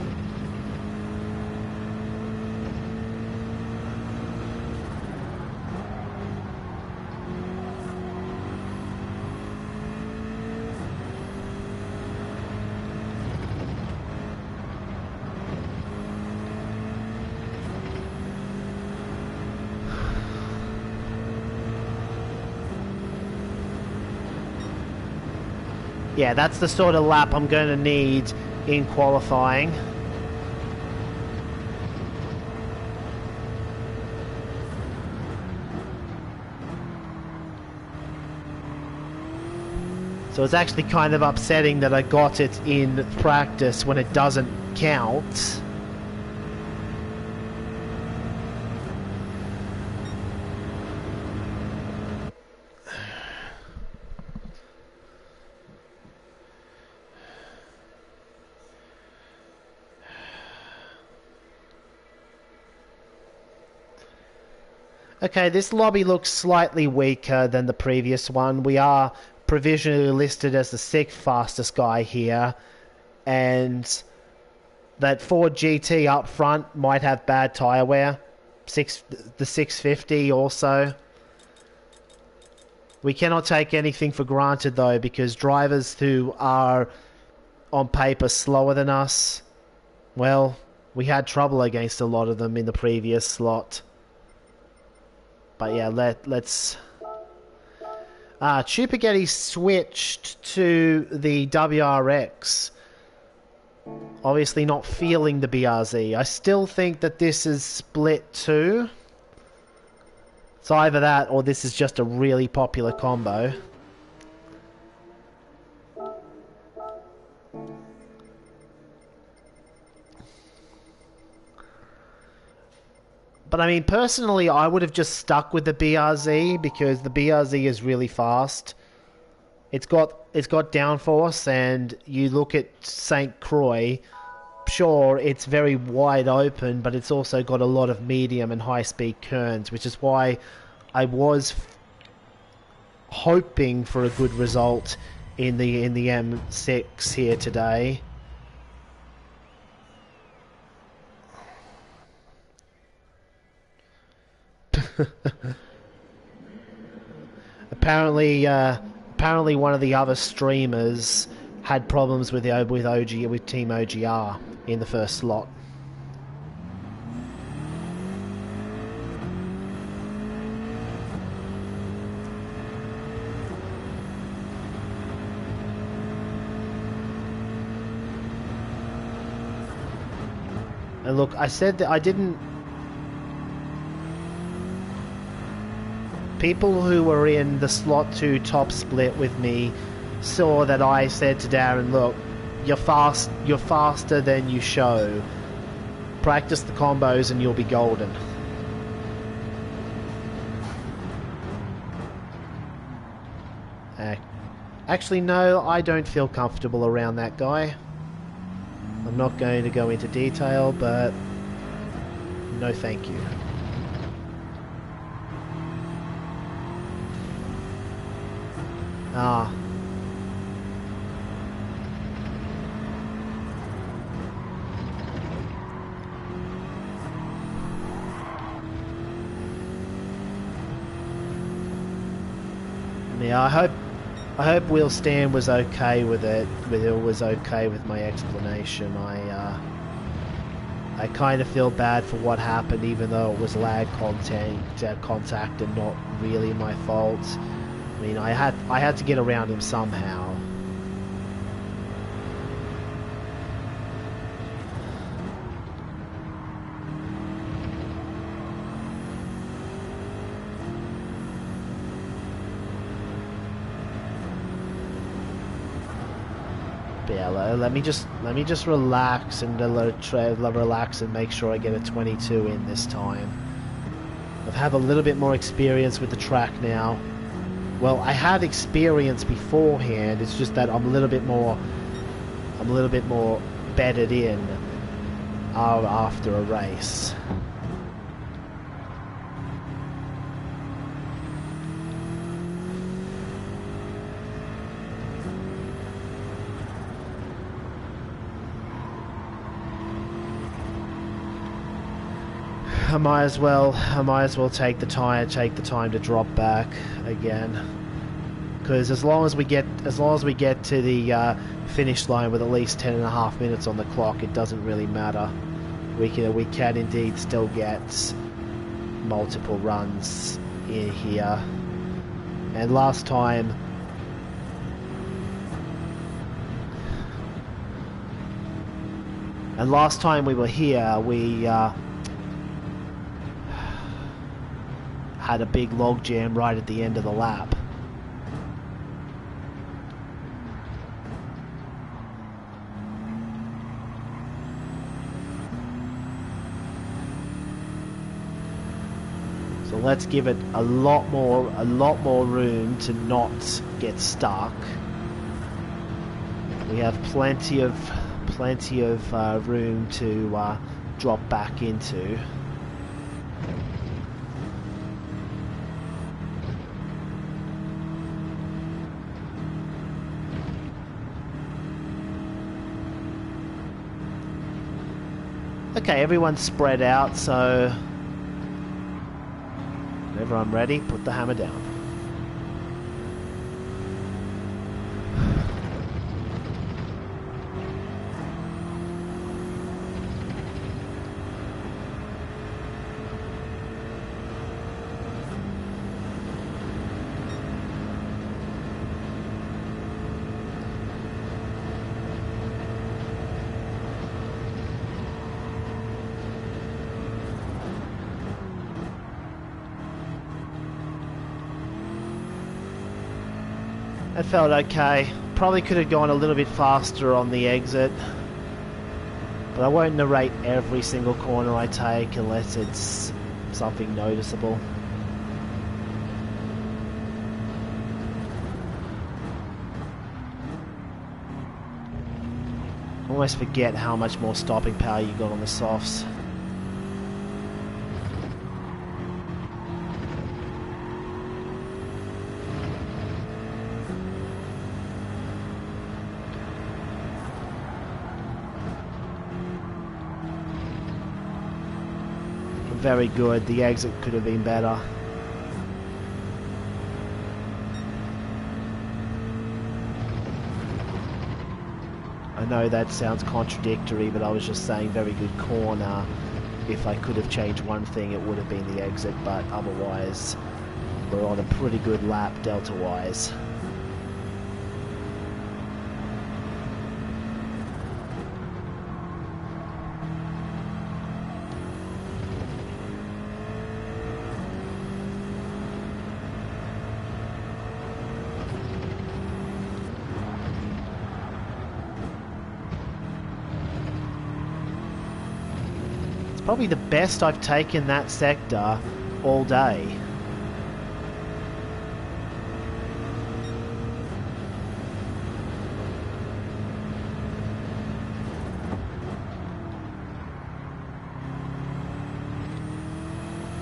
Yeah, that's the sort of lap I'm going to need in qualifying. So it's actually kind of upsetting that I got it in practice when it doesn't count. Okay, this lobby looks slightly weaker than the previous one. We are provisionally listed as the 6th fastest guy here, and that Ford GT up front might have bad tyre wear. The 650 also. We cannot take anything for granted though, because drivers who are on paper slower than us, well, we had trouble against a lot of them in the previous slot. But yeah, let's... Chupagetti switched to the WRX. Obviously not feeling the BRZ. I still think that this is split too. It's either that or this is just a really popular combo. But I mean, personally, I would have just stuck with the BRZ because the BRZ is really fast. It's got downforce, and you look at St. Croix, sure, it's very wide open, but it's also got a lot of medium and high-speed turns, which is why I was hoping for a good result in the M6 here today. Apparently one of the other streamers had problems with Team OGR in the first slot. And look, I said that I didn't... People who were in the slot 2 top split with me saw that I said to Darren, look, you're faster than you show. Practice the combos and you'll be golden. Actually, no, I don't feel comfortable around that guy. I'm not going to go into detail, but no thank you. Ah. Yeah, I hope Will Stan was okay with it. Was okay with my explanation. I kind of feel bad for what happened, even though it was lag contact and not really my fault. I mean, I had to get around him somehow. But yeah, let me just relax and relax and make sure I get a 22 in this time. I've had a little bit more experience with the track now. Well, I had experience beforehand, it's just that I'm a little bit more I'm a little bit more bedded in after a race. I might as well take the time to drop back again, because as long as we get to the finish line with at least 10.5 minutes on the clock, it doesn't really matter. We can indeed still get multiple runs in here. And last time we were here, we had a big log jam right at the end of the lap. So let's give it a lot more room to not get stuck. We have plenty of room to drop back into. Okay, everyone's spread out, so whenever I'm ready, put the hammer down. That felt okay. Probably could have gone a little bit faster on the exit, but I won't narrate every single corner I take unless it's something noticeable. I almost forget how much more stopping power you got on the softs. Very good. The exit could have been better. I know that sounds contradictory, but I was just saying very good corner. If I could have changed one thing, it would have been the exit, but otherwise we're on a pretty good lap delta-wise. Probably the best I've taken that sector all day.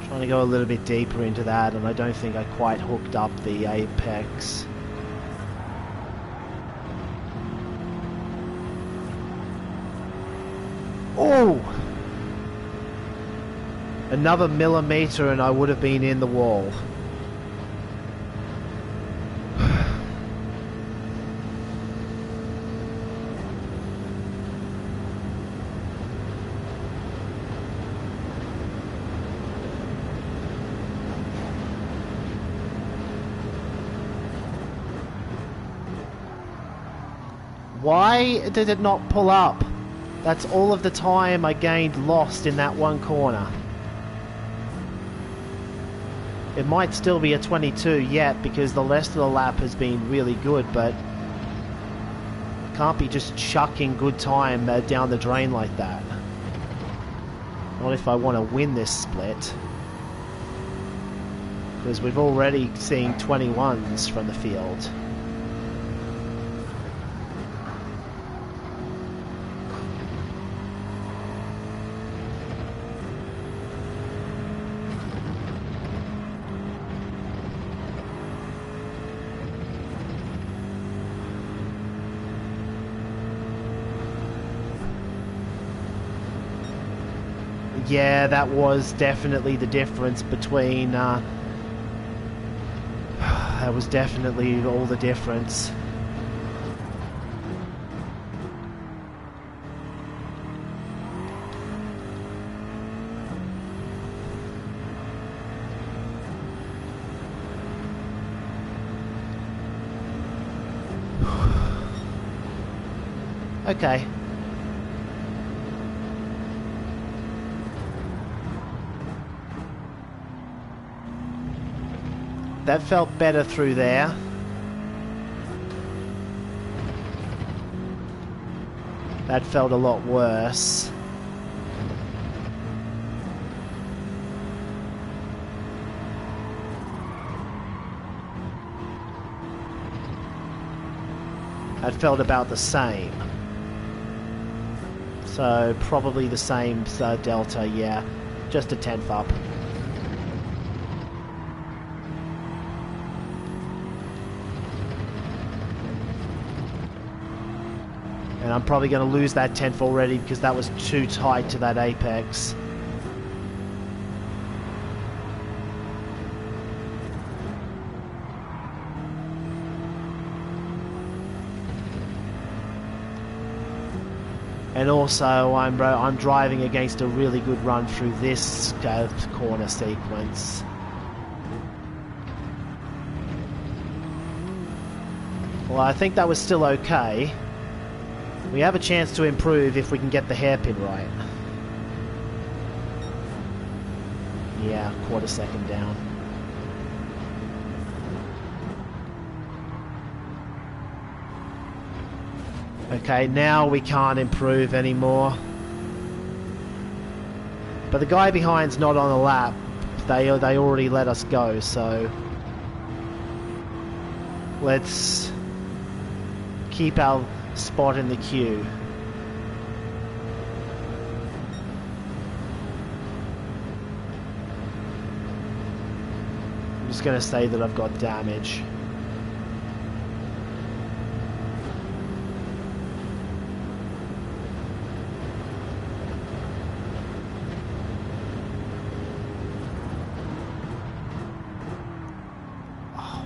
Trying to go a little bit deeper into that, and I don't think I quite hooked up the apex. Oh! Another millimeter and I would have been in the wall. Why did it not pull up? That's all of the time I gained lost in that one corner. It might still be a 22 yet because the rest of the lap has been really good, but can't be just chucking good time down the drain like that. Not if I want to win this split. Because we've already seen 21s from the field. yeah, that was definitely the difference between... that was definitely all the difference. Okay. That felt better through there. That felt a lot worse. That felt about the same. So probably the same delta, yeah. Just a tenth up. And I'm probably going to lose that tenth already because that was too tight to that apex. And also, I'm driving against a really good run through this corner sequence. Well, I think that was still okay. We have a chance to improve if we can get the hairpin right. Yeah, quarter second down. Okay, now we can't improve anymore. But the guy behind's not on the lap. They already let us go, so let's keep our spot in the queue. I'm just going to say that I've got damage.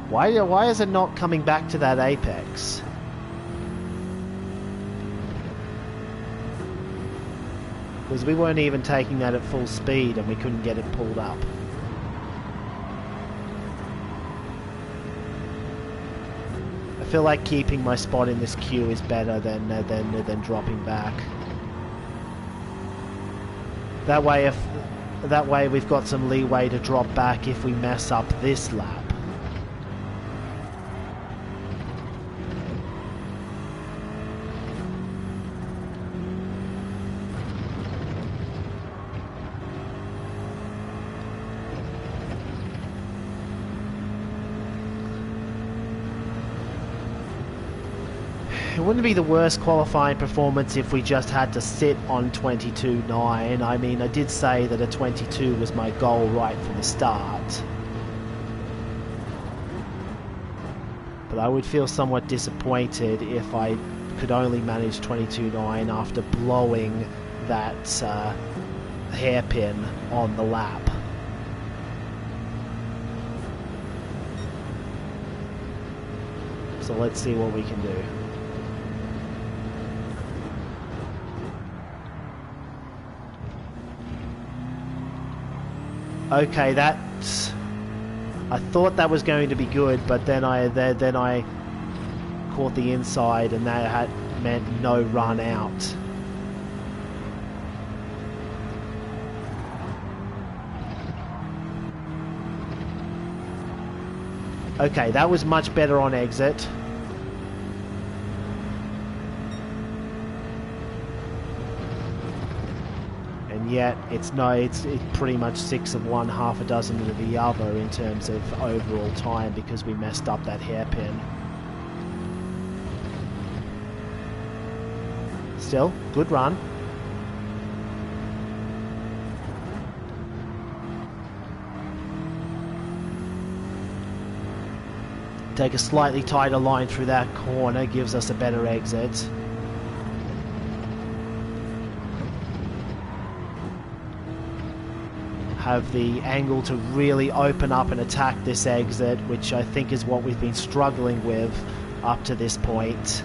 Why is it not coming back to that apex? Because we weren't even taking that at full speed and we couldn't get it pulled up. I feel like keeping my spot in this queue is better than dropping back. That way we've got some leeway to drop back if we mess up this lap. It wouldn't be the worst qualifying performance if we just had to sit on 22.9. I mean, I did say that a 22 was my goal right from the start. But I would feel somewhat disappointed if I could only manage 22.9 after blowing that hairpin on the lap. So let's see what we can do. Okay, that's... I thought that was going to be good, but then I caught the inside, and that meant no run out. Okay, that was much better on exit. Yet it's pretty much 6 of one, half a dozen of the other in terms of overall time because we messed up that hairpin. Still, good run. Take a slightly tighter line through that corner, gives us a better exit. have the angle to really open up and attack this exit, which I think is what we've been struggling with up to this point.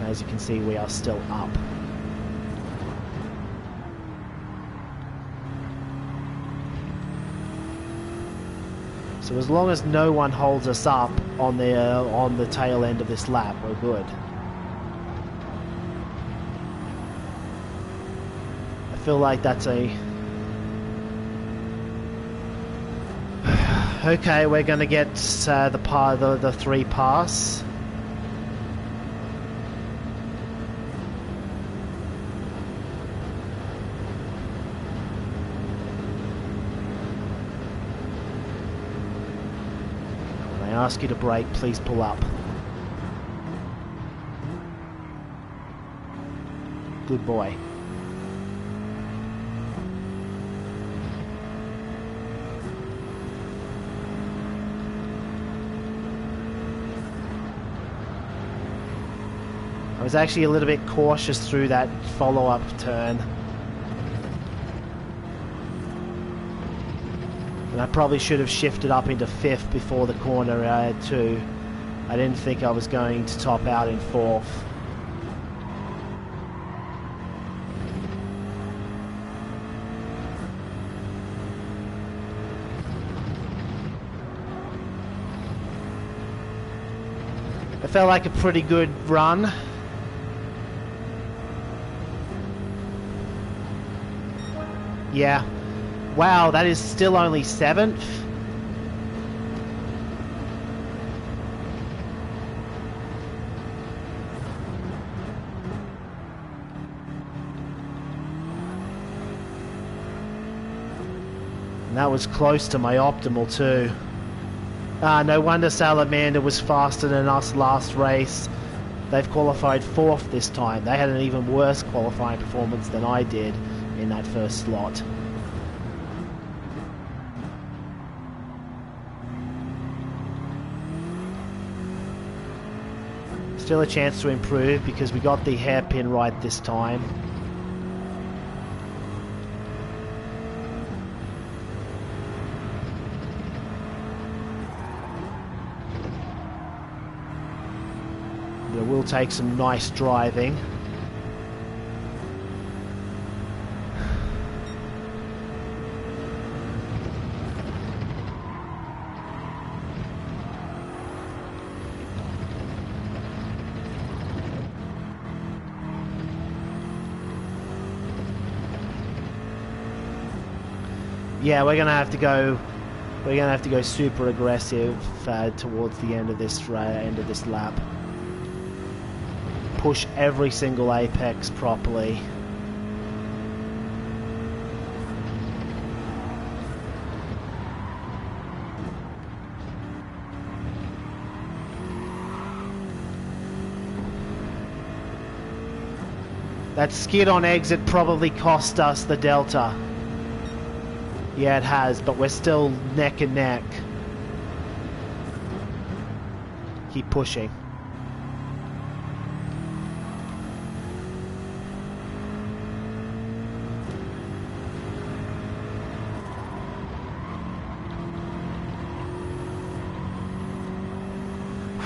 As you can see, we are still up. So as long as no one holds us up on the tail end of this lap, we're good. I feel like that's a... Okay, we're going to get the 3 pass. Ask you to brake, please pull up. Good boy. I was actually a little bit cautious through that follow-up turn. And I probably should have shifted up into 5th before the corner too. I didn't think I was going to top out in 4th. It felt like a pretty good run. Yeah. Wow, that is still only 7th. And that was close to my optimal too. No wonder Salamander was faster than us last race. They've qualified 4th this time. They had an even worse qualifying performance than I did in that first slot. Still a chance to improve because we got the hairpin right this time. But it will take some nice driving. Yeah, we're gonna have to go. We're gonna have to go super aggressive towards the end of this lap. Push every single apex properly. That skid on exit probably cost us the delta. Yeah, it has, but we're still neck and neck. Keep pushing.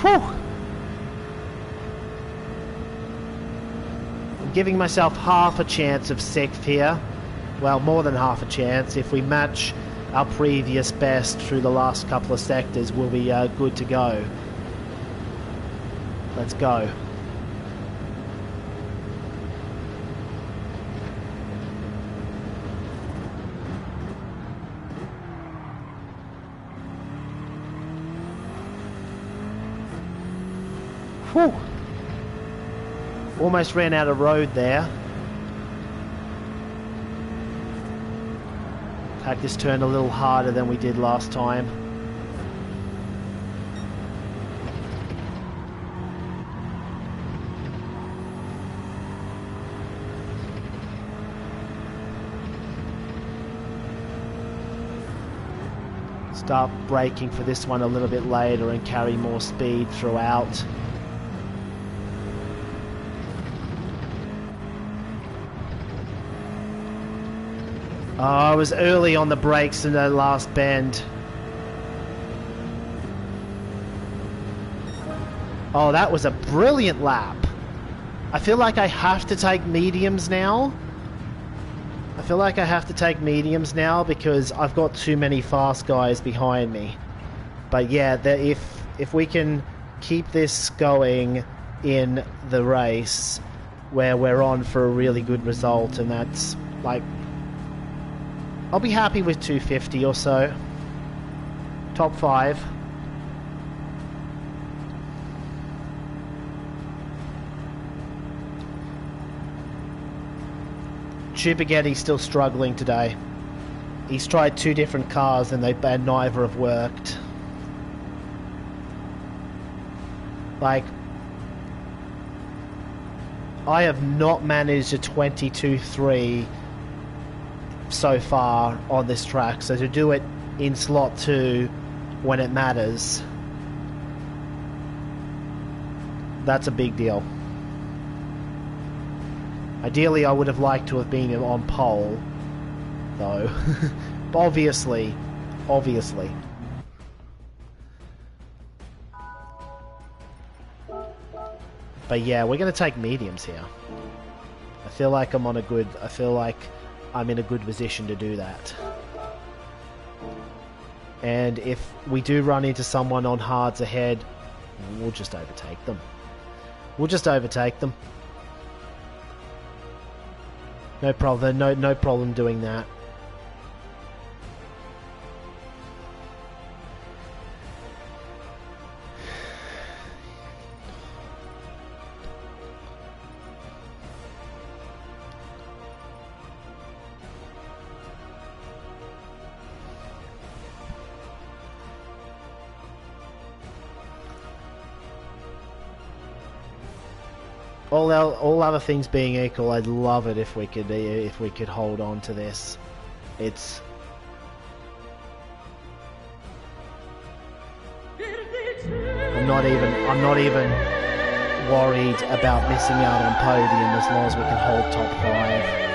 Whew! I'm giving myself half a chance of 6th here. Well, more than half a chance. If we match our previous best through the last couple of sectors, we'll be good to go. Let's go. Whew! Almost ran out of road there. Take this turn a little harder than we did last time. Start braking for this one a little bit later and carry more speed throughout. Oh, I was early on the brakes in that last bend. Oh, that was a brilliant lap. I feel like I have to take mediums now. Because I've got too many fast guys behind me. But yeah, if we can keep this going in the race where we're on for a really good result, and that's like, I'll be happy with 250 or so. Top 5. Chupagetti's still struggling today. He's tried 2 different cars and neither have worked. Like, I have not managed a 22.3 so far on this track, so to do it in slot 2 when it matters, that's a big deal. Ideally, I would have liked to have been on pole, though. Obviously. But yeah, we're going to take mediums here. I feel like I'm in a good position to do that. And if we do run into someone on hards ahead, we'll just overtake them. No problem. No problem doing that. All other things being equal, I'd love it if we could hold on to this. I'm not even worried about missing out on podium as long as we can hold top 5.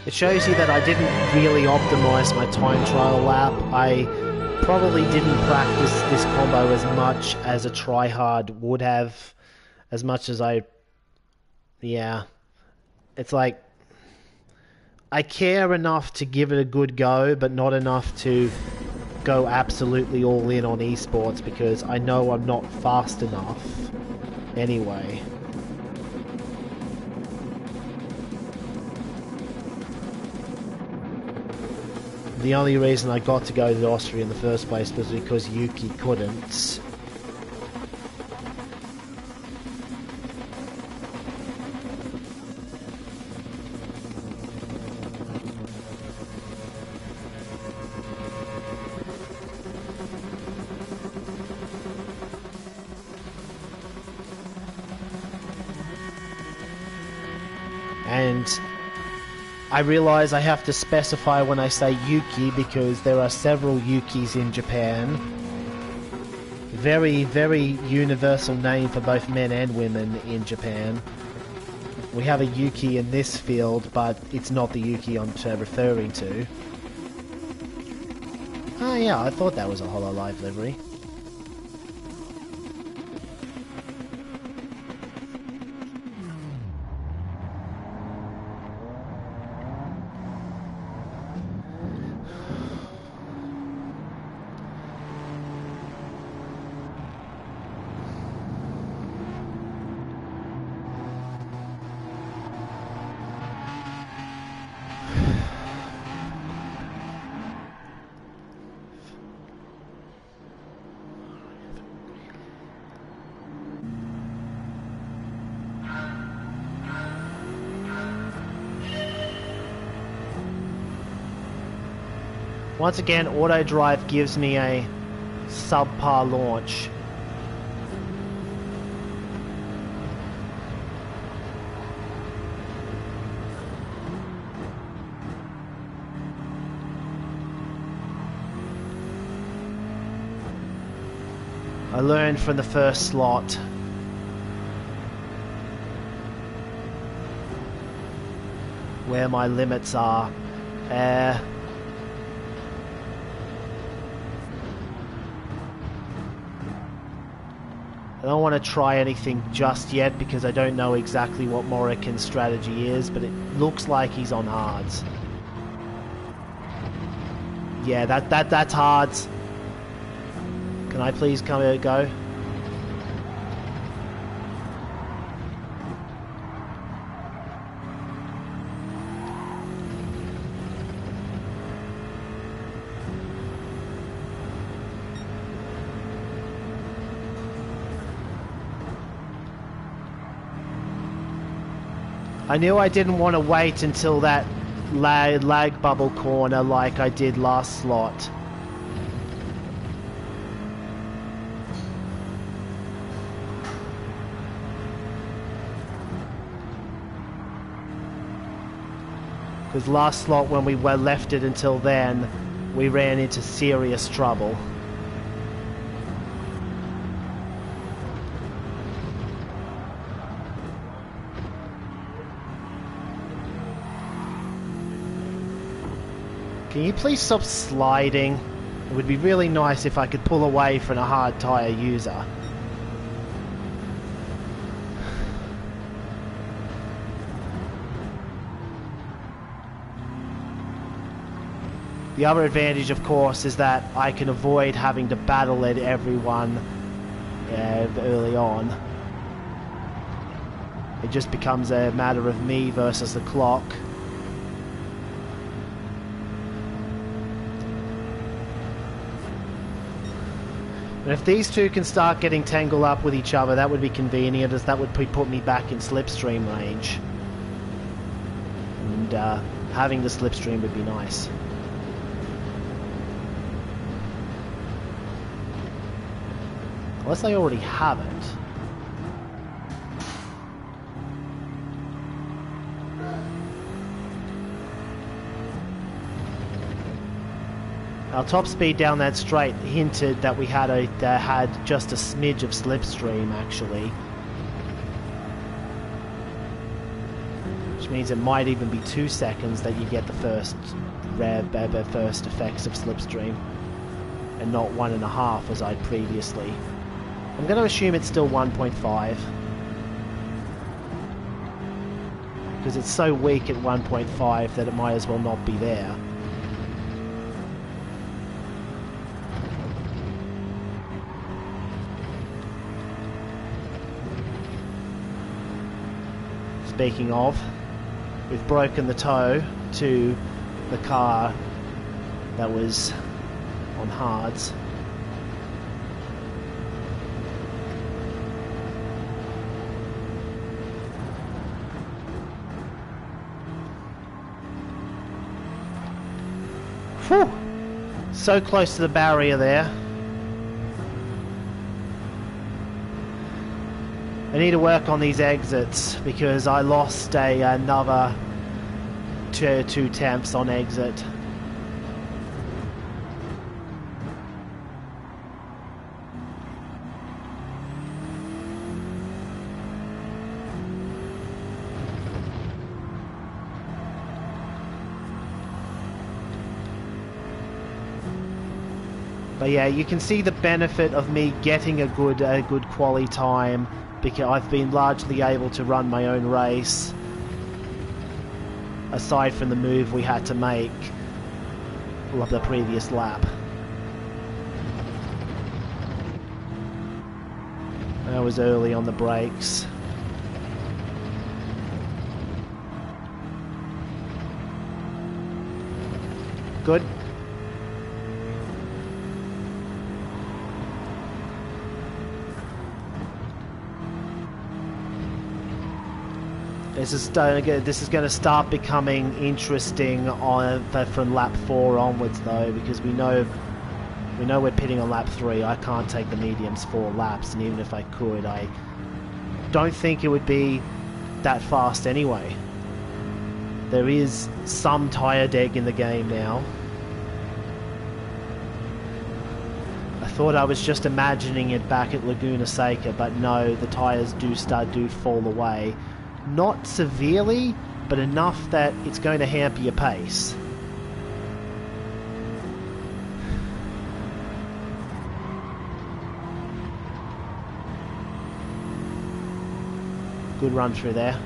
It shows you that I didn't really optimize my time trial lap. I probably didn't practice this combo as much as a tryhard would have, as much as yeah. It's like, I care enough to give it a good go, but not enough to go absolutely all in on esports, because I know I'm not fast enough anyway. The only reason I got to go to Austria in the first place was because Yuki couldn't. And I realise I have to specify when I say Yuki because there are several Yukis in Japan. Very, very universal name for both men and women in Japan. We have a Yuki in this field, but it's not the Yuki I'm referring to. Oh yeah, I thought that was a HoloLive livery. Once again, auto drive gives me a subpar launch. I learned from the first slot. Where my limits are. I don't want to try anything just yet because I don't know exactly what Morrican's strategy is, but it looks like he's on hards. Yeah, that's hards. Can I please come here, go? I knew I didn't want to wait until that lag bubble corner like I did last slot. Because last slot when we were left it until then, we ran into serious trouble. Can you please stop sliding? It would be really nice if I could pull away from a hard tyre user. The other advantage, of course, is that I can avoid having to battle at everyone early on. It just becomes a matter of me versus the clock. And if these two can start getting tangled up with each other, that would be convenient, as that would put me back in slipstream range. And having the slipstream would be nice. Unless I already have it. Our top speed down that straight hinted that we had just a smidge of slipstream, actually. Which means it might even be 2 seconds that you get the first effects of slipstream, and not 1.5 as I'd previously. I'm going to assume it's still 1.5. Because it's so weak at 1.5 that it might as well not be there. Speaking of, we've broken the toe to the car that was on hards. Whew! So close to the barrier there. I need to work on these exits because I lost another two tenths on exit. But yeah, you can see the benefit of me getting a good quality time, because I've been largely able to run my own race, aside from the move we had to make of the previous lap. I was early on the brakes. Good. This is going to start becoming interesting from lap 4 onwards, though, because we know we're pitting on lap 3. I can't take the mediums 4 laps, and even if I could, I don't think it would be that fast anyway. There is some tyre deg in the game now. I thought I was just imagining it back at Laguna Seca, but no, the tyres do fall away. Not severely, but enough that it's going to hamper your pace. Good run through there.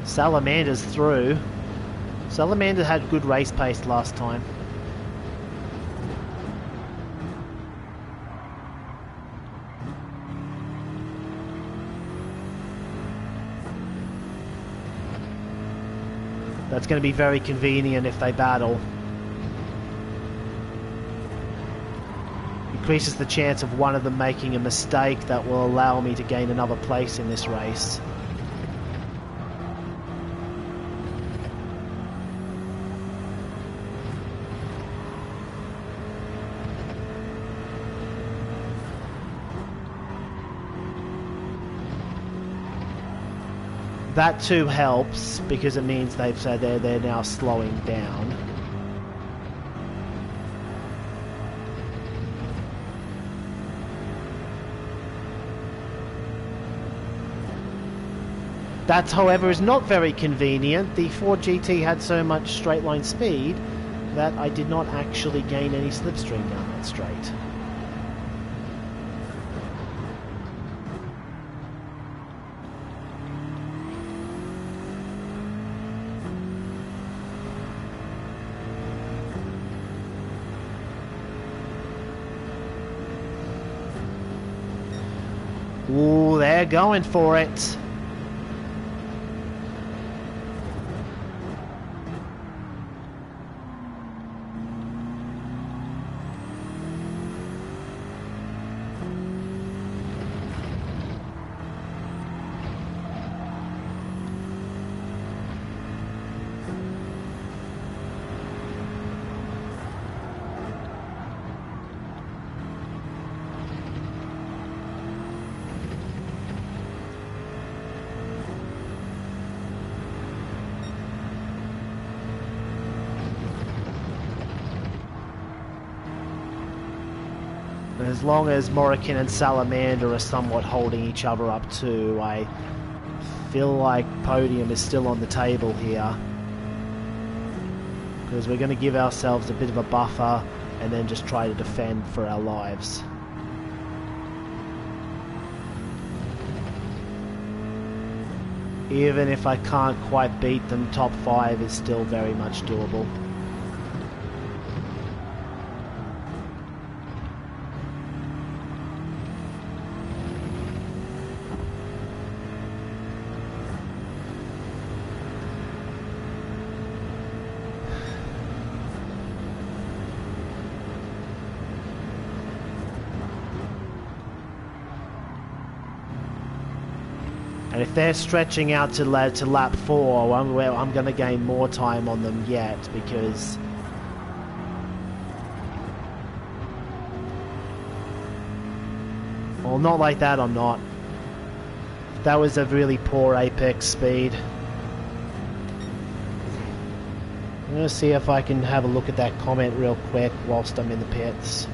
Salamander's through. Salamander had good race pace last time. That's going to be very convenient if they battle. Increases the chance of one of them making a mistake that will allow me to gain another place in this race. That too helps because it means they've said they're now slowing down. That, however, is not very convenient. The Ford GT had so much straight line speed that I did not actually gain any slipstream down that straight. Ooh, they're going for it. As long as Morrican and Salamander are somewhat holding each other up too, I feel like podium is still on the table here. Because we're going to give ourselves a bit of a buffer and then just try to defend for our lives. Even if I can't quite beat them, top 5 is still very much doable. And if they're stretching out to lap 4, I'm going to gain more time on them yet, because well, not like that, I'm not. That was a really poor apex speed. I'm going to see if I can have a look at that comment real quick whilst I'm in the pits.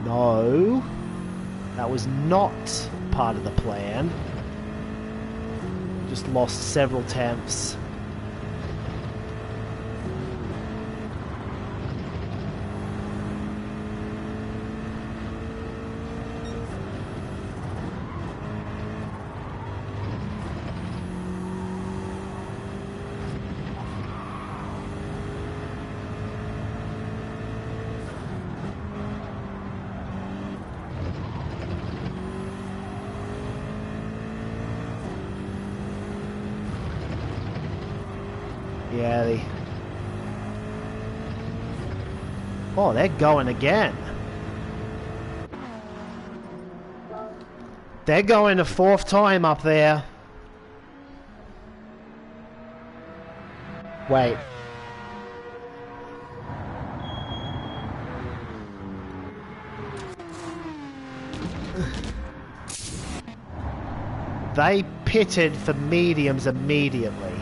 No, that was not part of the plan. Just lost several temps. Yeah, Oh, they're going again. They're going a fourth time up there. Wait. They pitted for mediums immediately.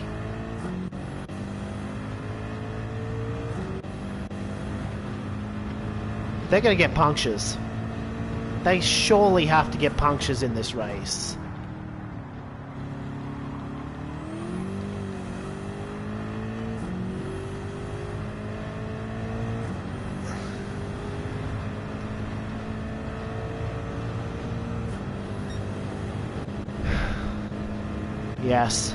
They're going to get punctures. They surely have to get punctures in this race. Yes.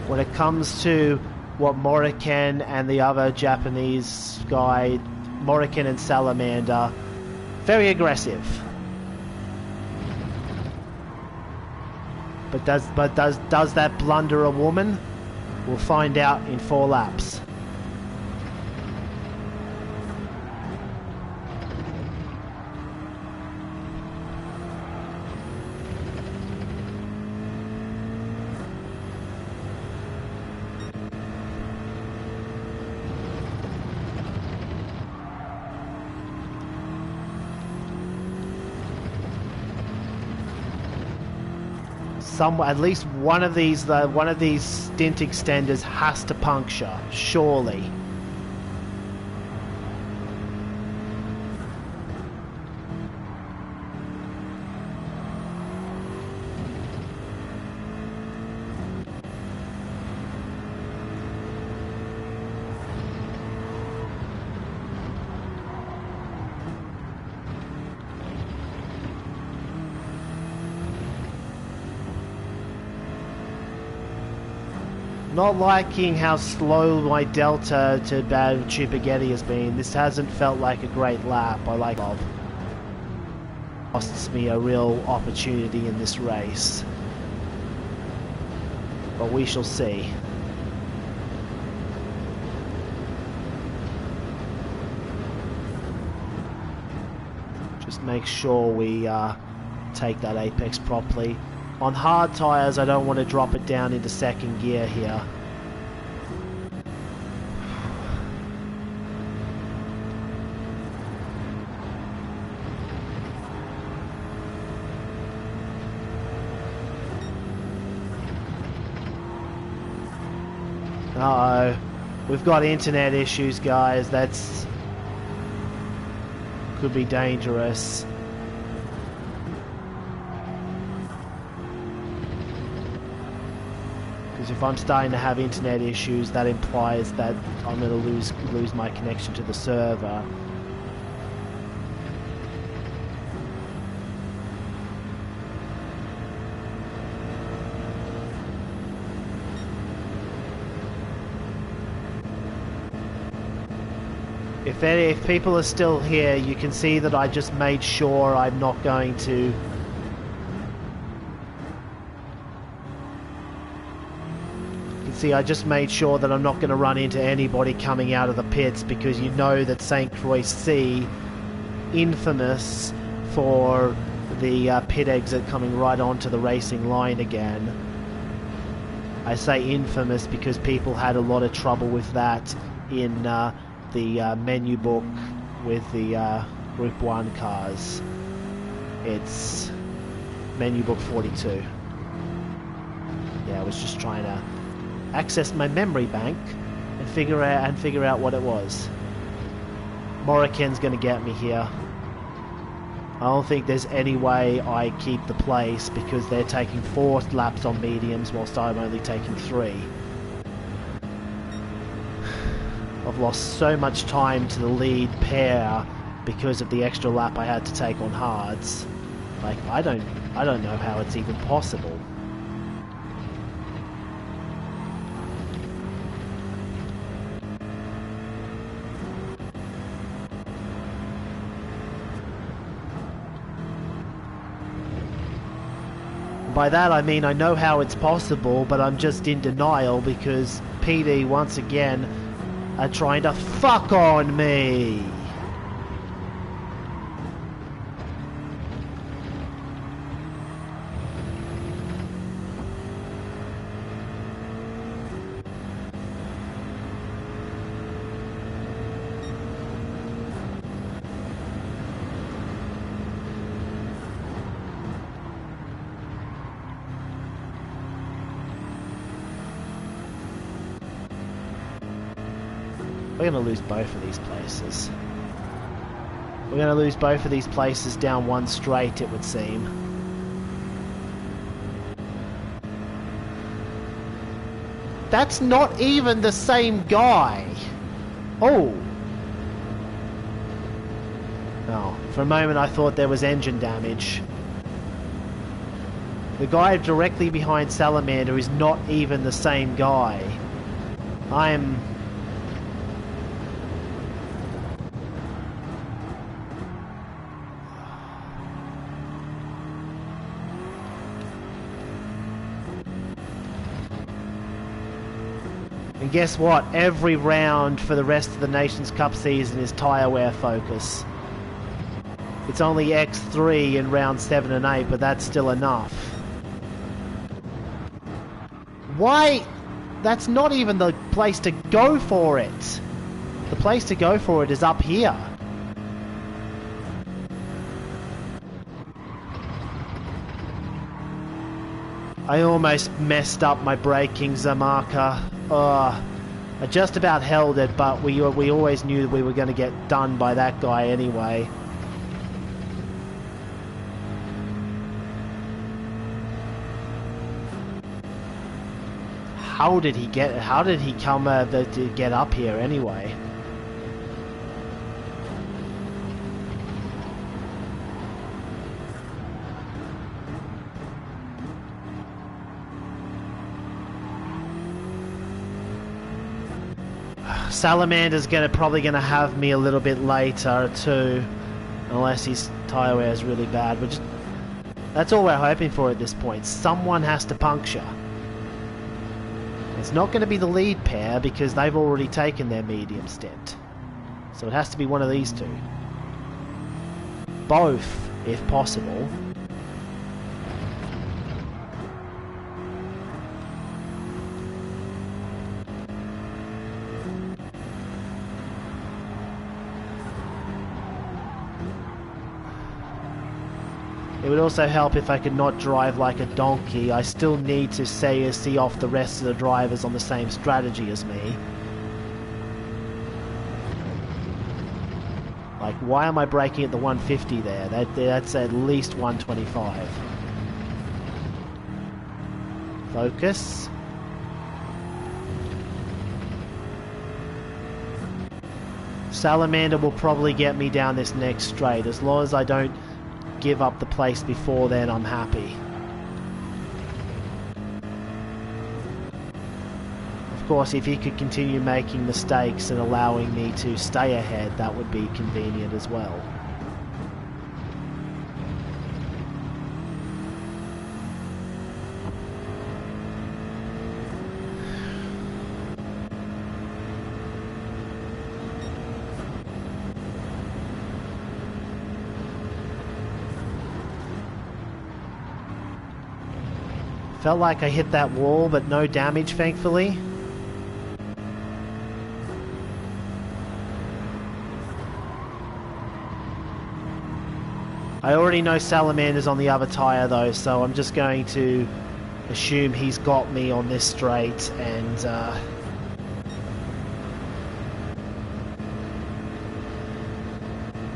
When it comes to what Morrican and the other Japanese guy, Morrican and Salamander, very aggressive. But does that blunder a woman? We'll find out in 4 laps. At least one of these stint extenders has to puncture, surely. Not liking how slow my delta to bad Chupagetti has been. This hasn't felt like a great lap. I like it. Costs me a real opportunity in this race. But we shall see. Just make sure we take that apex properly. On hard tyres, I don't want to drop it down into second gear here. Uh-oh. We've got internet issues, guys. That's... could be dangerous. If I'm starting to have internet issues, that implies that I'm going to lose my connection to the server. If people are still here, you can see that I just made sure I'm not going to... See, I just made sure that I'm not going to run into anybody coming out of the pits, because you know that St. Croix C, infamous for the pit exit coming right onto the racing line again. I say infamous because people had a lot of trouble with that in the menu book with the Group 1 cars. It's menu book 42. Yeah, I was just trying to access my memory bank and figure out what it was. Morrican's going to get me here. I don't think there's any way I keep the place, because they're taking 4 laps on mediums whilst I'm only taking 3. I've lost so much time to the lead pair because of the extra lap I had to take on hards. Like, I don't know how it's even possible. By that I mean I know how it's possible, but I'm just in denial because PD once again are trying to fuck on me. We're going to lose both of these places. We're going to lose both of these places down one straight, it would seem. That's not even the same guy. Oh. Oh, for a moment I thought there was engine damage. The guy directly behind Salamander is not even the same guy. I And guess what? Every round for the rest of the Nations Cup season is tyre wear focus. It's only X3 in round 7 and 8, but that's still enough. Why? That's not even the place to go for it. The place to go for it is up here. I almost messed up my braking, Zamaka. I just about held it, but we always knew that we were going to get done by that guy anyway. How did he come to get up here anyway? Salamander's probably gonna have me a little bit later too, unless his tyre wear is really bad. That's all we're hoping for at this point. Someone has to puncture. It's not going to be the lead pair because they've already taken their medium stint, so it has to be one of these two. Both, if possible. It would also help if I could not drive like a donkey. I still need to see off the rest of the drivers on the same strategy as me. Like, why am I braking at the 150 there? That's at least 125. Focus. Salamander will probably get me down this next straight. As long as I don't give up the place before then, I'm happy. Of course, if he could continue making mistakes and allowing me to stay ahead, that would be convenient as well. Felt like I hit that wall, but no damage, thankfully. I already know Salamander's on the other tyre though, so I'm just going to assume he's got me on this straight, and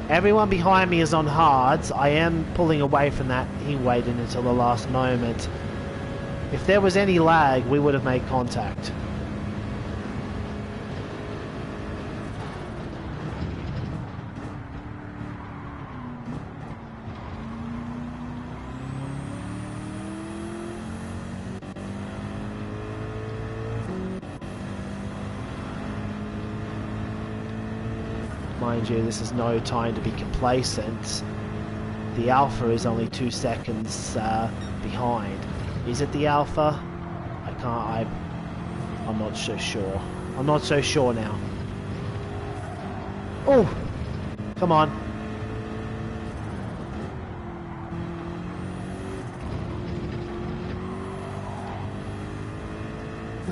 everyone behind me is on hards. I am pulling away from that. He waited until the last moment. If there was any lag, we would have made contact. Mind you, this is no time to be complacent. The Alpha is only 2 seconds behind. Is it the Alpha? I'm not so sure. I'm not so sure now. Oh, come on.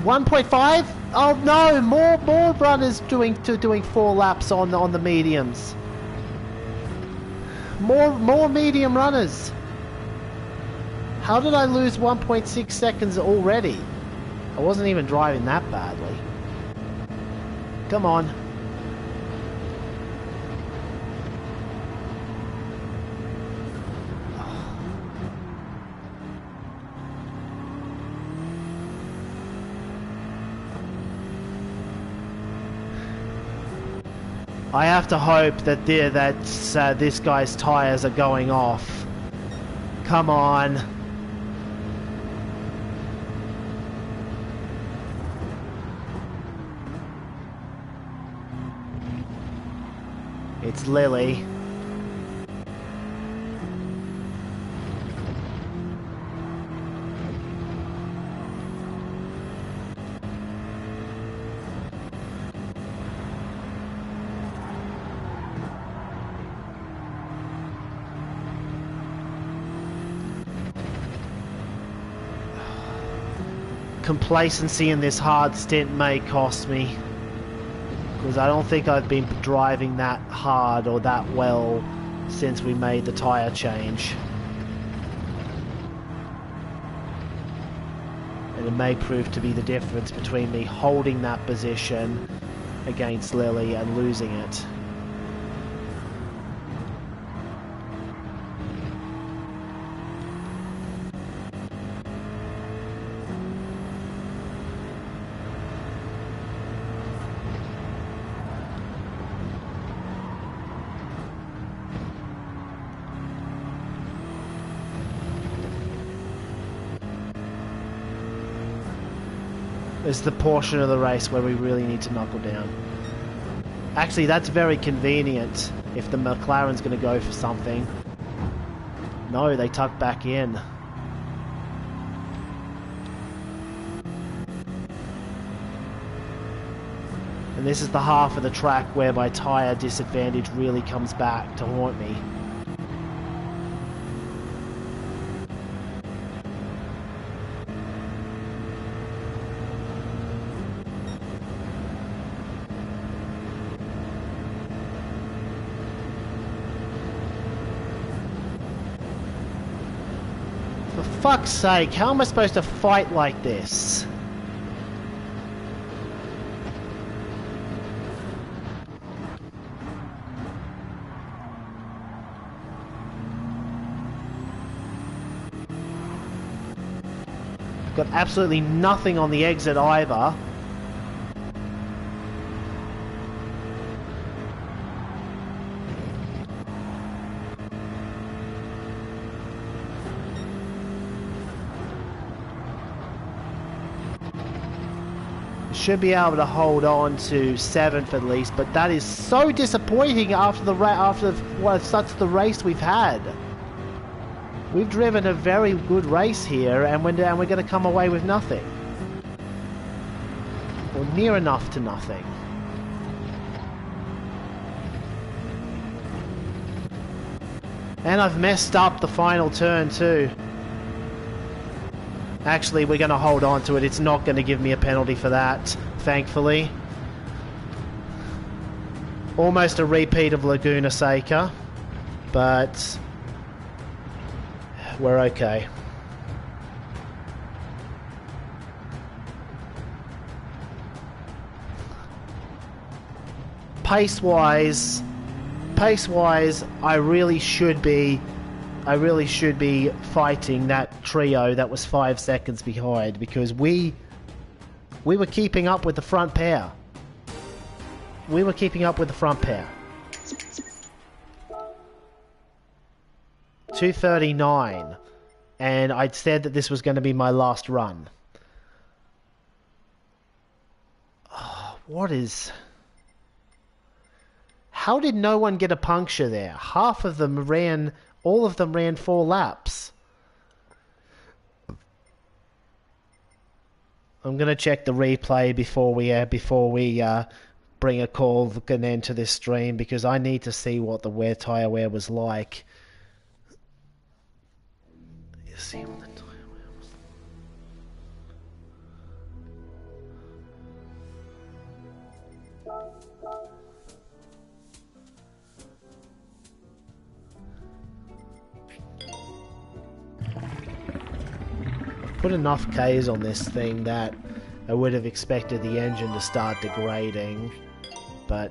$1.5? Oh no, more runners doing 4 laps on the mediums. More medium runners. How did I lose 1.6 seconds already? I wasn't even driving that badly. Come on. I have to hope that this guy's tires are going off. Come on. It's Lily. Complacency in this hard stint may cost me, because I don't think I've been driving that hard or that well since we made the tyre change. And it may prove to be the difference between me holding that position against Lily and losing it. Is the portion of the race where we really need to knuckle down. Actually, that's very convenient if the McLaren's going to go for something. No, they tuck back in. And this is the half of the track where my tyre disadvantage really comes back to haunt me. For fuck's sake, how am I supposed to fight like this? Got absolutely nothing on the exit either. Should be able to hold on to 7th at least, but that is so disappointing after such the race we've had. We've driven a very good race here, and we're going to come away with nothing, or near enough to nothing. And I've messed up the final turn too. Actually, we're going to hold on to it. It's not going to give me a penalty for that, thankfully. Almost a repeat of Laguna Seca, but we're okay. Pace-wise, I really should be fighting that trio that was 5 seconds behind, because we were keeping up with the front pair. We were keeping up with the front pair. 2:39, and I'd said that this was going to be my last run. Oh, what is... How did no one get a puncture there? Half of them ran... All of them ran 4 laps. I'm gonna check the replay before we bring an end to this stream because I need to see what the tyre wear was like. You see what the tyre wear was like. Put enough Ks on this thing that I would have expected the engine to start degrading, but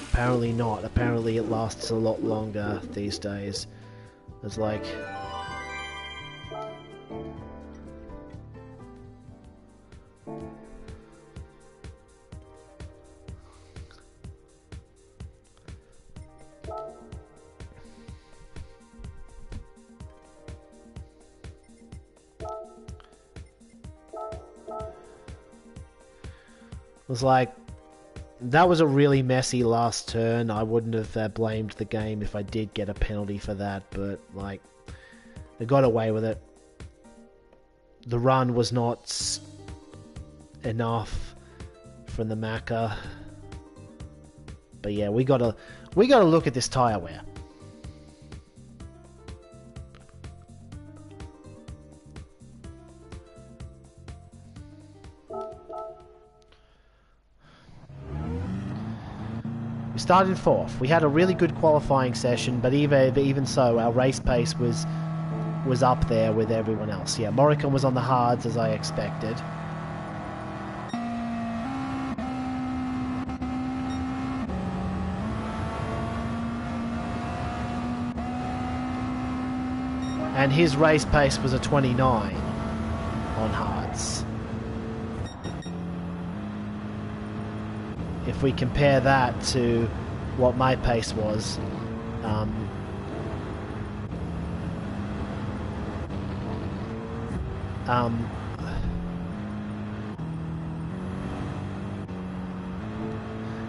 apparently not. Apparently it lasts a lot longer these days. It's like... was like, that was a really messy last turn. I wouldn't have blamed the game if I did get a penalty for that, but like, they got away with it. The run was not enough from the Macca. But yeah, we gotta look at this tyre wear. We started 4th. We had a really good qualifying session, but even so, our race pace was up there with everyone else. Yeah, Morricone was on the hards as I expected. And his race pace was a 29 on hards. If we compare that to what my pace was,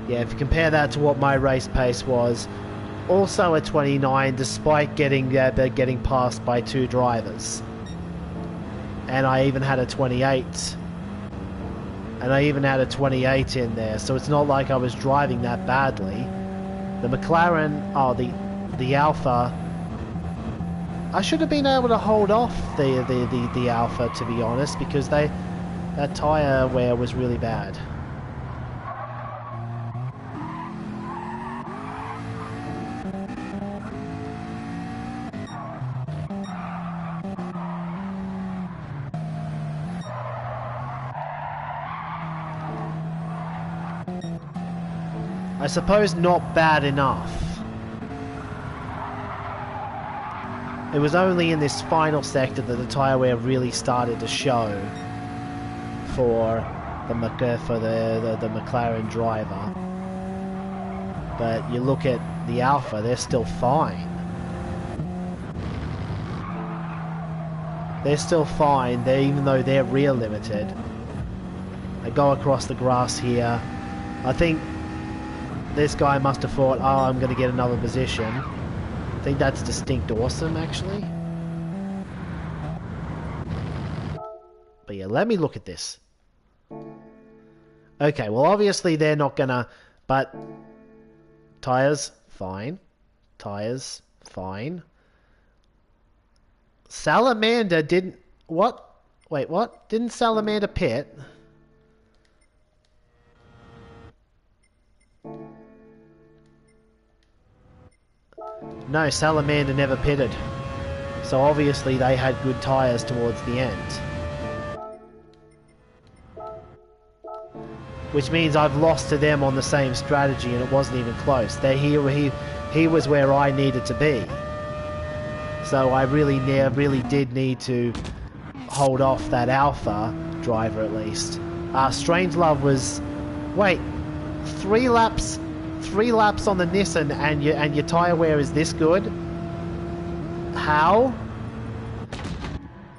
yeah, if you compare that to what my race pace was, also a 29, despite getting passed by 2 drivers, and I even had a 28. And I even had a 28 in there, so it's not like I was driving that badly. The McLaren, the Alpha, I should have been able to hold off the Alpha, to be honest, because that tyre wear was really bad. I suppose not bad enough. It was only in this final sector that the tyre wear really started to show for the McLaren driver. But you look at the Alpha, they're still fine. They're still fine, even though they're rear limited. They go across the grass here. I think this guy must have thought, oh, I'm going to get another position. I think that's distinct awesome, actually. But yeah, let me look at this. Okay, well, obviously they're not going to... But... Tyres, fine. Tyres, fine. Salamander didn't... What? Wait, what? Didn't Salamander pit? No, Salamander never pitted. So obviously they had good tyres towards the end. Which means I've lost to them on the same strategy and it wasn't even close. He was where I needed to be. So I really did need to hold off that Alpha driver at least. Strangelove was... Wait, 3 laps on the Nissan and your tyre wear is this good? How?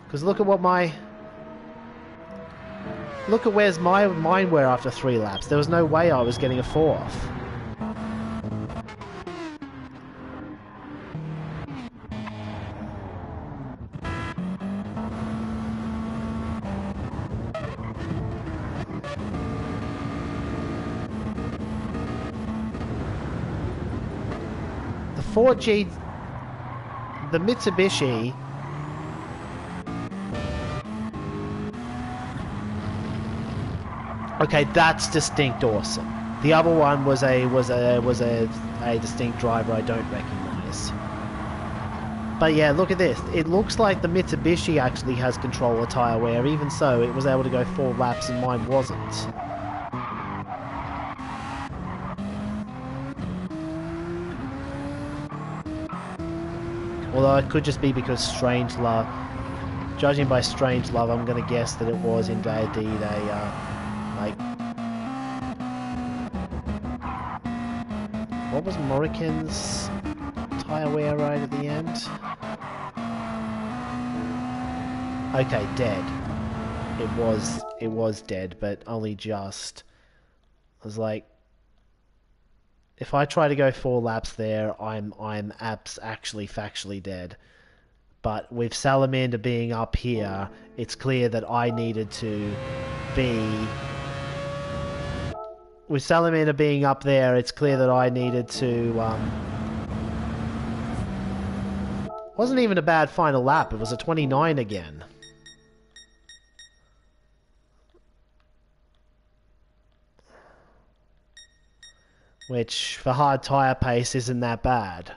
Because look at what my... Look at where's mine were after 3 laps. There was no way I was getting a 4th. the Mitsubishi. Okay, that's distinct awesome. The other one was a distinct driver I don't recognize. But yeah, look at this. It looks like the Mitsubishi actually has controller tyre wear. Even so, it was able to go 4 laps and mine wasn't. Although it could just be because Strangelove, judging by Strangelove, I'm going to guess that it was indeed like... What was Morrican's tyre wear right at the end? Okay, dead. It was dead, but only just. I was like, if I try to go 4 laps there, I'm actually factually dead. But with Salamander being up here, it's clear that I needed to be... With Salamander being up there, it's clear that I needed to... Wasn't even a bad final lap, it was a 29 again. Which, for hard tyre pace, isn't that bad.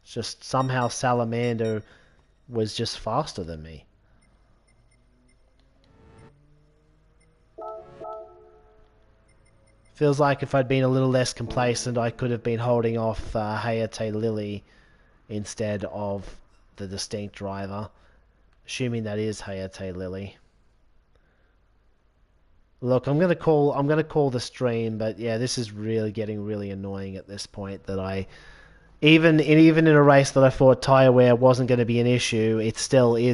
It's just somehow Salamander was just faster than me. Feels like if I'd been a little less complacent, I could have been holding off Hayate Lily instead of the distinct driver. Assuming that is Hayate Lily. Look, I'm gonna call the stream, but yeah, this is really getting really annoying at this point. That I even in a race that I thought tyre wear wasn't going to be an issue, it still is.